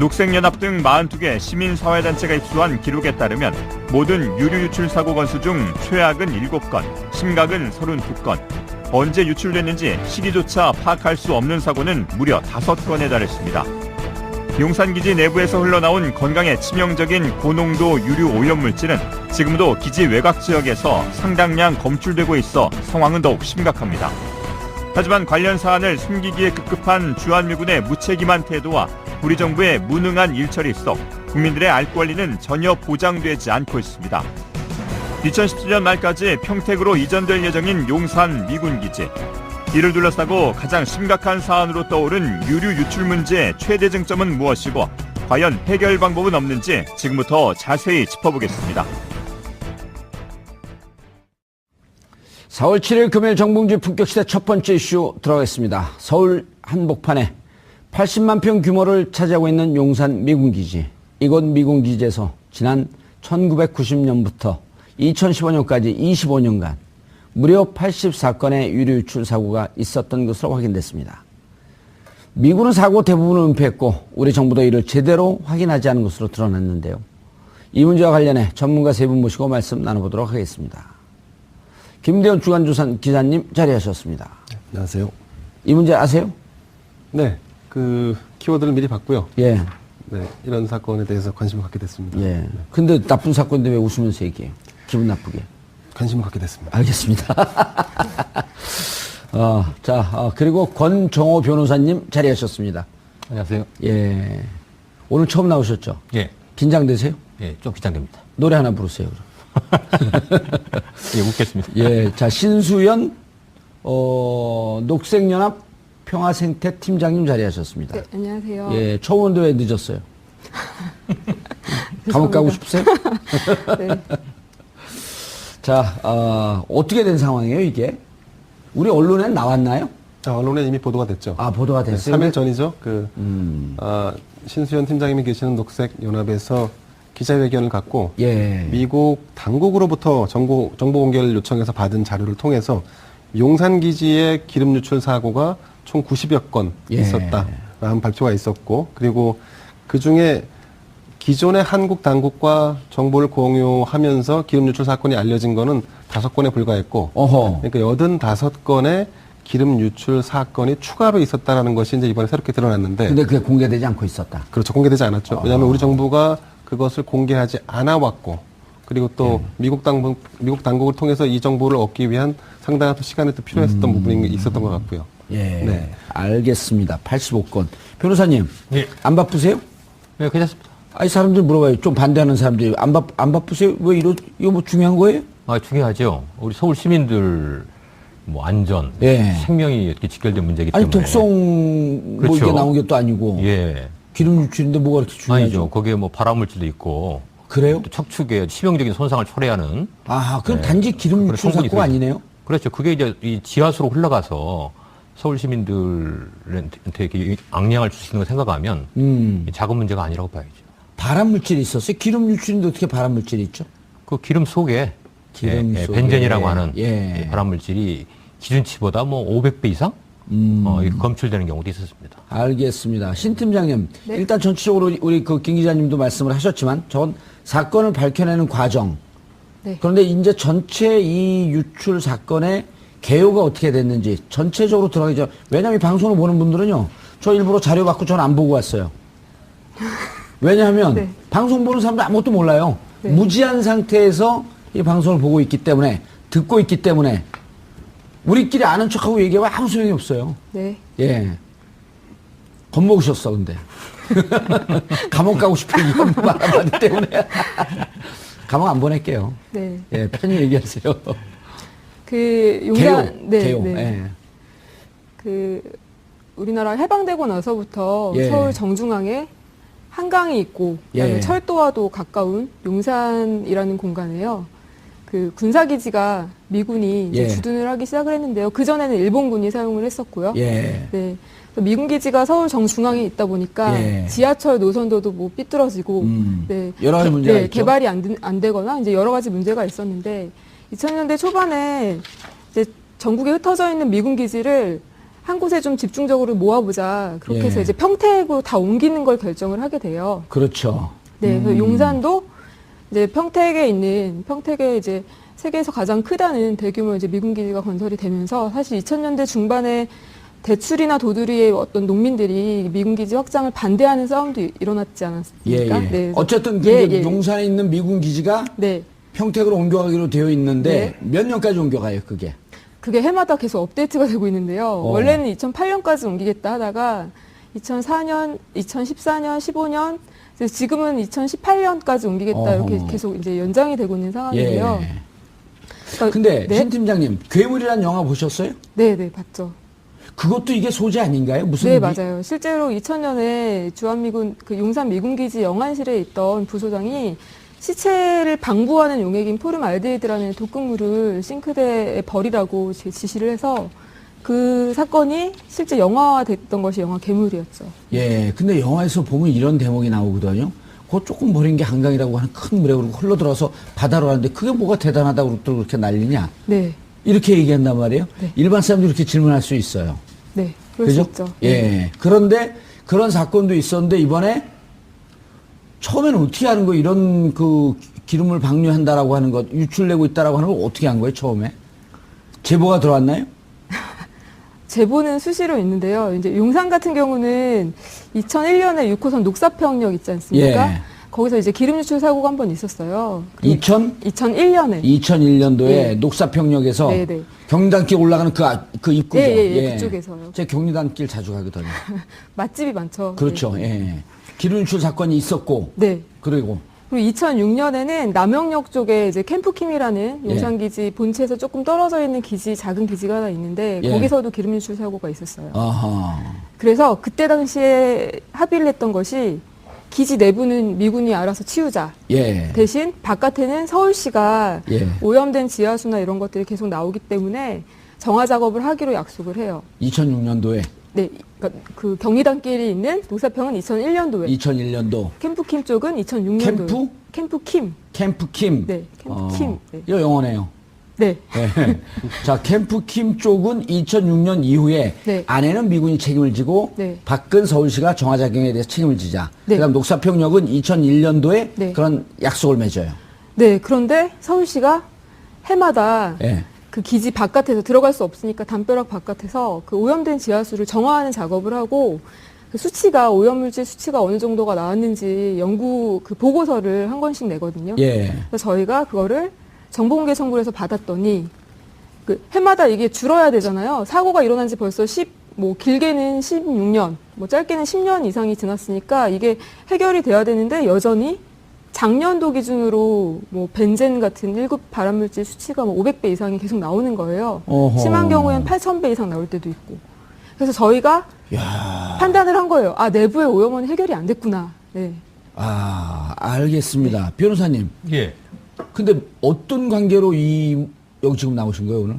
녹색연합 등 42개 시민사회단체가 입수한 기록에 따르면 모든 유류 유출 사고 건수 중 최악은 7건, 심각은 32건, 언제 유출됐는지 시기조차 파악할 수 없는 사고는 무려 5건에 달했습니다. 용산기지 내부에서 흘러나온 건강에 치명적인 고농도 유류 오염물질은 지금도 기지 외곽 지역에서 상당량 검출되고 있어 상황은 더욱 심각합니다. 하지만 관련 사안을 숨기기에 급급한 주한미군의 무책임한 태도와 우리 정부의 무능한 일처리 속 국민들의 알 권리는 전혀 보장되지 않고 있습니다. 2017년 말까지 평택으로 이전될 예정인 용산 미군기지. 이를 둘러싸고 가장 심각한 사안으로 떠오른 유류 유출 문제의 최대 쟁점은 무엇이고 과연 해결 방법은 없는지 지금부터 자세히 짚어보겠습니다. 4월 7일 금요일 정봉주 품격시대 첫 번째 이슈 들어가겠습니다. 서울 한복판에 80만 평 규모를 차지하고 있는 용산 미군기지. 이곳 미군기지에서 지난 1990년부터 2015년까지 25년간 무려 80사건의 유류 유출 사고가 있었던 것으로 확인됐습니다. 미군은 사고 대부분을 은폐했고 우리 정부도 이를 제대로 확인하지 않은 것으로 드러났는데요. 이 문제와 관련해 전문가 세 분 모시고 말씀 나눠보도록 하겠습니다. 김대현 주간조선 기자님 자리하셨습니다. 안녕하세요. 이 문제 아세요? 네, 그 키워드를 미리 봤고요. 예. 네, 이런 사건에 대해서 관심을 갖게 됐습니다. 예. 근데 나쁜 사건인데 왜 웃으면서 얘기해요? 기분 나쁘게. 관심을 갖게 됐습니다. 알겠습니다. 그리고 권정호 변호사님 자리하셨습니다. 안녕하세요. 예. 오늘 처음 나오셨죠? 예, 긴장되세요? 예, 좀 긴장됩니다. 노래 하나 부르세요, 그럼. 예, 묻겠습니다. 예. 자, 신수연, 녹색연합 평화생태 팀장님 자리하셨습니다. 네, 안녕하세요. 예. 처음 오는데 왜 늦었어요? 감옥 가고 싶으세요? 네. 자, 어떻게 된 상황이에요, 이게? 우리 언론엔 나왔나요? 언론에 이미 보도가 됐죠. 아, 보도가 네, 됐어요? 3일 전이죠. 신수연 팀장님이 계시는 녹색연합에서 기자회견을 갖고 예. 미국 당국으로부터 정보 공개를 요청해서 받은 자료를 통해서 용산 기지의 기름 유출 사고가 총 90여 건 예. 있었다라는 발표가 있었고, 그리고 그 중에 기존의 한국 당국과 정보를 공유하면서 기름 유출 사건이 알려진 거는 5건에 불과했고, 어허. 그러니까 85건의 기름 유출 사건이 추가로 있었다라는 것이 이제 이번에 새롭게 드러났는데, 근데 그게 공개되지 않고 있었다. 그렇죠. 공개되지 않았죠. 왜냐하면 우리 정부가 그것을 공개하지 않아 왔고, 그리고 또 미국 당국을 통해서 이 정보를 얻기 위한 상당한 또 시간이 또 필요했었던 부분이 있었던 것 같고요. 예. 네. 알겠습니다. 85건. 변호사님. 예. 안 바쁘세요? 네, 괜찮습니다. 아니, 사람들 물어봐요. 좀 반대하는 사람들이. 안 바쁘세요? 왜 이거 뭐 중요한 거예요? 중요하죠. 우리 서울 시민들 뭐 안전, 예. 생명이 이렇게 직결된 문제이기 아니, 때문에. 독성 뭐 그렇죠. 이게 나온 게 또 아니고. 예. 기름 유출인데 뭐가 그렇게 중요하죠? 아니죠. 거기에 뭐 발암물질도 있고. 그래요? 또 척추에 치명적인 손상을 초래하는. 아, 그럼 네. 단지 기름 그런 유출 성분이 사고가 들어있- 아니네요? 그렇죠. 그게 이제 이 지하수로 흘러가서 서울 시민들한테 이렇게 악영향을 주시는 걸 생각하면 작은 문제가 아니라고 봐야죠. 발암 물질이 있었어요? 기름 유출인데 어떻게 발암 물질이 있죠? 그 기름 속에 기름 속에. 벤젠이라고 하는 예. 발암물질이 기준치보다 뭐 500배 이상 이렇게 검출되는 경우도 있었습니다. 알겠습니다. 신 팀장님, 네. 일단 전체적으로 우리 그 김 기자님도 말씀을 하셨지만 저건 사건을 밝혀내는 과정. 네. 그런데 이제 전체 이 유출 사건의 개요가 어떻게 됐는지 전체적으로 들어가기 전, 왜냐하면 이 방송을 보는 분들은요, 저 일부러 자료 받고 저는 안 보고 왔어요. 왜냐하면 네. 방송 보는 사람들 아무것도 몰라요. 네. 무지한 상태에서 이 방송을 보고 있기 때문에, 듣고 있기 때문에 우리끼리 아는 척하고 얘기하면 아무 소용이 없어요. 네. 예. 겁먹으셨어, 근데. 감옥 가고 싶은 이런 말 한마디 때문에. 감옥 안 보낼게요. 네. 예, 편히 얘기하세요. 그 개요. 용산 개요. 네. 예. 그 우리나라 해방되고 나서부터 예. 서울 정중앙에 한강이 있고 그다음에 예. 철도와도 가까운 용산이라는 공간에요. 그 군사기지가 미군이 이제 예. 주둔을 하기 시작을 했는데요. 그 전에는 일본군이 사용을 했었고요. 예. 네. 미군 기지가 서울 정중앙에 있다 보니까 예. 지하철 노선도도 뭐 삐뚤어지고 네. 여러 가지 문제가 네, 있죠. 개발이 안 되거나 이제 여러 가지 문제가 있었는데 2000년대 초반에 이제 전국에 흩어져 있는 미군 기지를 한 곳에 좀 집중적으로 모아보자. 그렇게 예. 해서 이제 평택으로 다 옮기는 걸 결정을 하게 돼요. 그렇죠. 네, 그래서 용산도 이제 평택에 이제 세계에서 가장 크다는 대규모 이제 미군 기지가 건설이 되면서 사실 2000년대 중반에 대출이나 도두리의 어떤 농민들이 미군 기지 확장을 반대하는 싸움도 일어났지 예, 않았습니까? 예. 네. 어쨌든 그 예, 이제 예. 용산에 있는 미군 기지가 네. 평택으로 옮겨가기로 되어 있는데 네. 몇 년까지 옮겨가요, 그게? 그게 해마다 계속 업데이트가 되고 있는데요. 원래는 2008년까지 옮기겠다 하다가 2004년, 2014년, 15년, 지금은 2018년까지 옮기겠다 이렇게 어허. 계속 이제 연장이 되고 있는 상황인데요. 예. 그러니까 근데 네? 신 팀장님, 괴물이란 영화 보셨어요? 네, 봤죠. 그것도 이게 소재 아닌가요? 무슨 네, 맞아요. 실제로 2000년에 주한미군 그 용산 미군기지 영안실에 있던 부소장이 시체를 방부하는 용액인 포름알데히드라는 독극물을 싱크대에 버리라고 지시를 해서 그 사건이 실제 영화화됐던 것이 영화 괴물이었죠. 예, 근데 영화에서 보면 이런 대목이 나오거든요. 그거 조금 버린 게 한강이라고 하는 큰 물에 그리고 흘러들어서 바다로 가는데 그게 뭐가 대단하다고 또 그렇게 난리냐? 네, 이렇게 얘기한단 말이에요. 네. 일반 사람들이 이렇게 질문할 수 있어요. 네, 그럴 그죠? 수 있죠. 예. 네. 그런데 그런 사건도 있었는데 이번에 처음에는 어떻게 하는 거예요? 이런 그 기름을 방류한다라고 하는 것, 유출되고 있다라고 하는 걸 어떻게 한 거예요? 처음에 제보가 들어왔나요? 제보는 수시로 있는데요. 이제 용산 같은 경우는 2001년에 6호선 녹사평역 있지 않습니까? 예. 거기서 이제 기름 유출 사고가 한 번 있었어요. 2001년도에 2001년에. 네. 녹사평역에서 네, 네. 경리단길 올라가는 그 입구죠. 예, 그쪽에서요. 제가 경리단길 자주 가거든요. 맛집이 많죠. 그렇죠. 네. 예. 기름 유출 사건이 있었고, 네. 그리고 그리고 2006년에는 남영역 쪽에 이제 캠프킴이라는 용산기지 본체에서 조금 떨어져 있는 작은 기지가 하나 있는데 예. 거기서도 기름 유출 사고가 있었어요. 아하. 그래서 그때 당시에 합의를 했던 것이 기지 내부는 미군이 알아서 치우자. 예. 대신 바깥에는 서울시가 예. 오염된 지하수나 이런 것들이 계속 나오기 때문에 정화 작업을 하기로 약속을 해요. 2006년도에, 네, 그러니까 그 경리단길이 있는 녹사평은 2001년도에, 2001년도 캠프킴 쪽은 2006년도에. 캠프? 캠프킴. 캠프킴. 네, 캠프킴. 네. 이거 영어네요. 네. 네. 자, 캠프 킴 쪽은 2006년 이후에 네. 안에는 미군이 책임을 지고 네. 밖은 서울시가 정화작용에 대해서 책임을 지자. 네. 그다음 녹사평역은 2001년도에 네. 그런 약속을 맺어요. 네. 그런데 서울시가 해마다 예. 그 기지 바깥에서 들어갈 수 없으니까 담벼락 바깥에서 그 오염된 지하수를 정화하는 작업을 하고 그 수치가 오염물질 수치가 어느 정도가 나왔는지 연구 그 보고서를 한 권씩 내거든요. 예. 그래서 저희가 그거를 정보공개 청구를 해서 받았더니 그 해마다 이게 줄어야 되잖아요. 사고가 일어난 지 벌써 뭐 길게는 16년, 뭐 짧게는 10년 이상이 지났으니까 이게 해결이 돼야 되는데 여전히 작년도 기준으로 뭐 벤젠 같은 1급 발암물질 수치가 뭐 500배 이상이 계속 나오는 거예요. 어허. 심한 경우에는 8,000배 이상 나올 때도 있고. 그래서 저희가 판단을 한 거예요. 아, 내부의 오염원이 해결이 안 됐구나. 네. 아, 알겠습니다. 변호사님. 예. 근데 어떤 관계로 여기 지금 나오신 거예요, 오늘?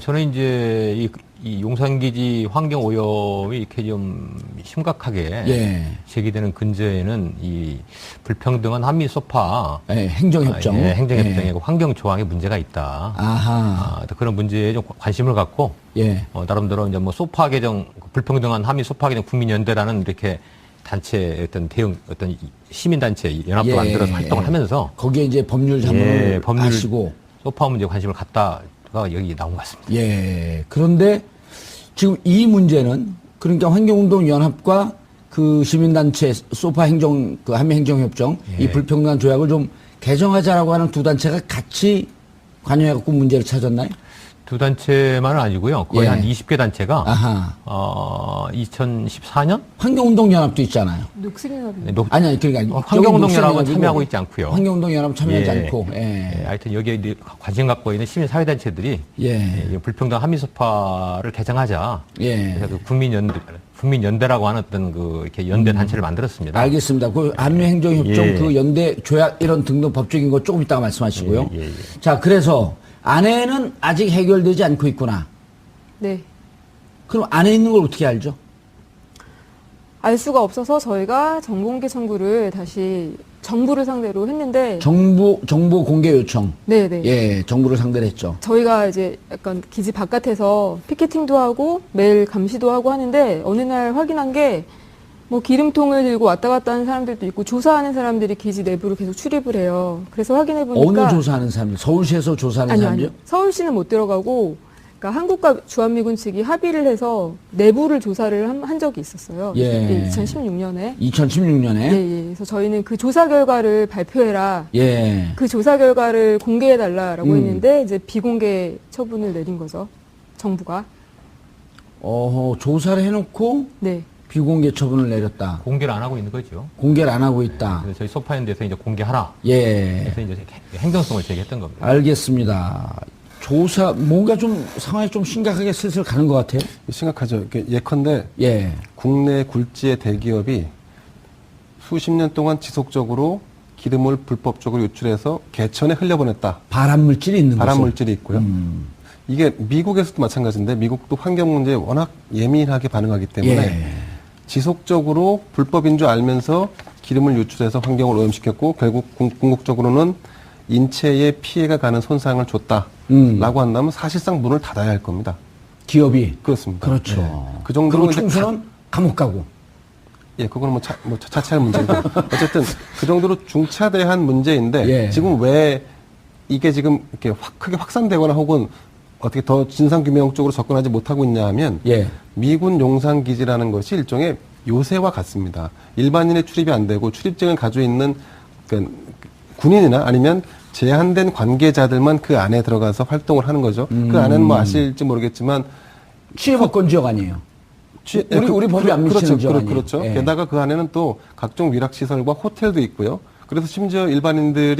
저는 이제 이 용산기지 환경 오염이 이렇게 좀 심각하게 예. 제기되는 근저에는 이 불평등한 한미 소파 예, 행정협정. 예, 행정협정의 예. 환경 조항에 문제가 있다. 아하. 또 그런 문제에 좀 관심을 갖고 예. 나름대로 이제 뭐 소파 개정 불평등한 한미 소파 개정 국민연대라는 이렇게 단체 어떤 시민단체 연합도 예, 만들어서 활동을 예. 하면서 거기에 이제 법률 자문을 법률 하시고. 소파 문제에 관심을 갖다가 여기 나온 것 같습니다. 예. 그런데 지금 이 문제는 그러니까 환경운동연합과 그 시민단체 소파 행정, 그 한미행정협정 예. 이 불평등한 조약을 좀 개정하자라고 하는 두 단체가 같이 관여해갖고 문제를 찾았나요? 두 단체만은 아니고요. 거의 예. 한 20개 단체가 아하. 2014년 환경운동연합도 있잖아요. 녹색연합이 네, 그러니까 환경운동연합은 여기 참여하고 있지 않고요. 환경운동연합 참여하지 예. 않고. 예. 하여튼 여기에 관심 갖고 있는 시민사회단체들이 예. 불평등 한미소파를 개정하자. 예. 그래서 그 국민연대라고 하는 어떤 그 이렇게 연대 단체를 만들었습니다. 알겠습니다. 그 한미행정협정 예. 그 연대 조약 이런 등등 법적인 거 조금 이따가 말씀하시고요. 예. 자, 그래서 안에는 아직 해결되지 않고 있구나. 네. 그럼 안에 있는 걸 어떻게 알죠? 알 수가 없어서 저희가 정보공개 청구를 다시 정부를 상대로 했는데 정보 공개 요청. 네네. 예, 정부를 상대로 했죠. 저희가 이제 약간 기지 바깥에서 피켓팅도 하고 매일 감시도 하고 하는데 어느 날 확인한 게 뭐 기름통을 들고 왔다 갔다 하는 사람들도 있고 조사하는 사람들이 기지 내부로 계속 출입을 해요. 그래서 확인해 보니까 어느 조사하는 사람들? 서울시에서 조사하는 사람들요? 아니요. 서울시는 못 들어가고 그러니까 한국과 주한미군 측이 합의를 해서 내부를 조사를 한 적이 있었어요. 예. 2016년에. 2016년에. 예. 그래서 저희는 그 조사 결과를 발표해라. 예. 그 조사 결과를 공개해달라라고 했는데 이제 비공개 처분을 내린 거죠. 정부가. 조사를 해놓고 네. 비공개 처분을 내렸다. 공개를 안 하고 있는 거죠. 공개를 안 하고 있다. 그래서 저희 소파연대에서 이제 공개하라. 예. 그래서 이제 행정성을 제기했던 겁니다. 알겠습니다. 조사, 뭔가 좀 상황이 좀 심각하게 슬슬 가는 것 같아요. 심각하죠. 이렇게 예컨대 예. 국내 굴지의 대기업이 수십 년 동안 지속적으로 기름을 불법적으로 유출해서 개천에 흘려보냈다. 발암물질이 있는 거죠. 발암물질이 있고요. 이게 미국에서도 마찬가지인데 미국도 환경 문제에 워낙 예민하게 반응하기 때문에 예. 지속적으로 불법인 줄 알면서 기름을 유출해서 환경을 오염시켰고 결국 궁극적으로는 인체에 피해가 가는 손상을 줬다라고 한다면 사실상 문을 닫아야 할 겁니다. 기업이. 그렇습니다. 그렇죠. 네. 그 정도로 그리고 총수는 감옥 가고. 예, 그거는 차치할 문제고. 어쨌든 그 정도로 중차대한 문제인데 예. 지금 왜 이게 지금 이렇게 크게 확산되거나 혹은 어떻게 더 진상규명 쪽으로 접근하지 못하고 있냐 하면 예. 미군 용산기지라는 것이 일종의 요새와 같습니다. 일반인의 출입이 안 되고 출입증을 가지고 있는 그러니까 군인이나 아니면 제한된 관계자들만 그 안에 들어가서 활동을 하는 거죠. 그 안에는 뭐 아실지 모르겠지만 취해법권 지역 아니에요. 우리 법이 안 미치는 지역 아니에요. 그렇죠. 예. 게다가 그 안에는 또 각종 위락시설과 호텔도 있고요. 그래서 심지어 일반인들이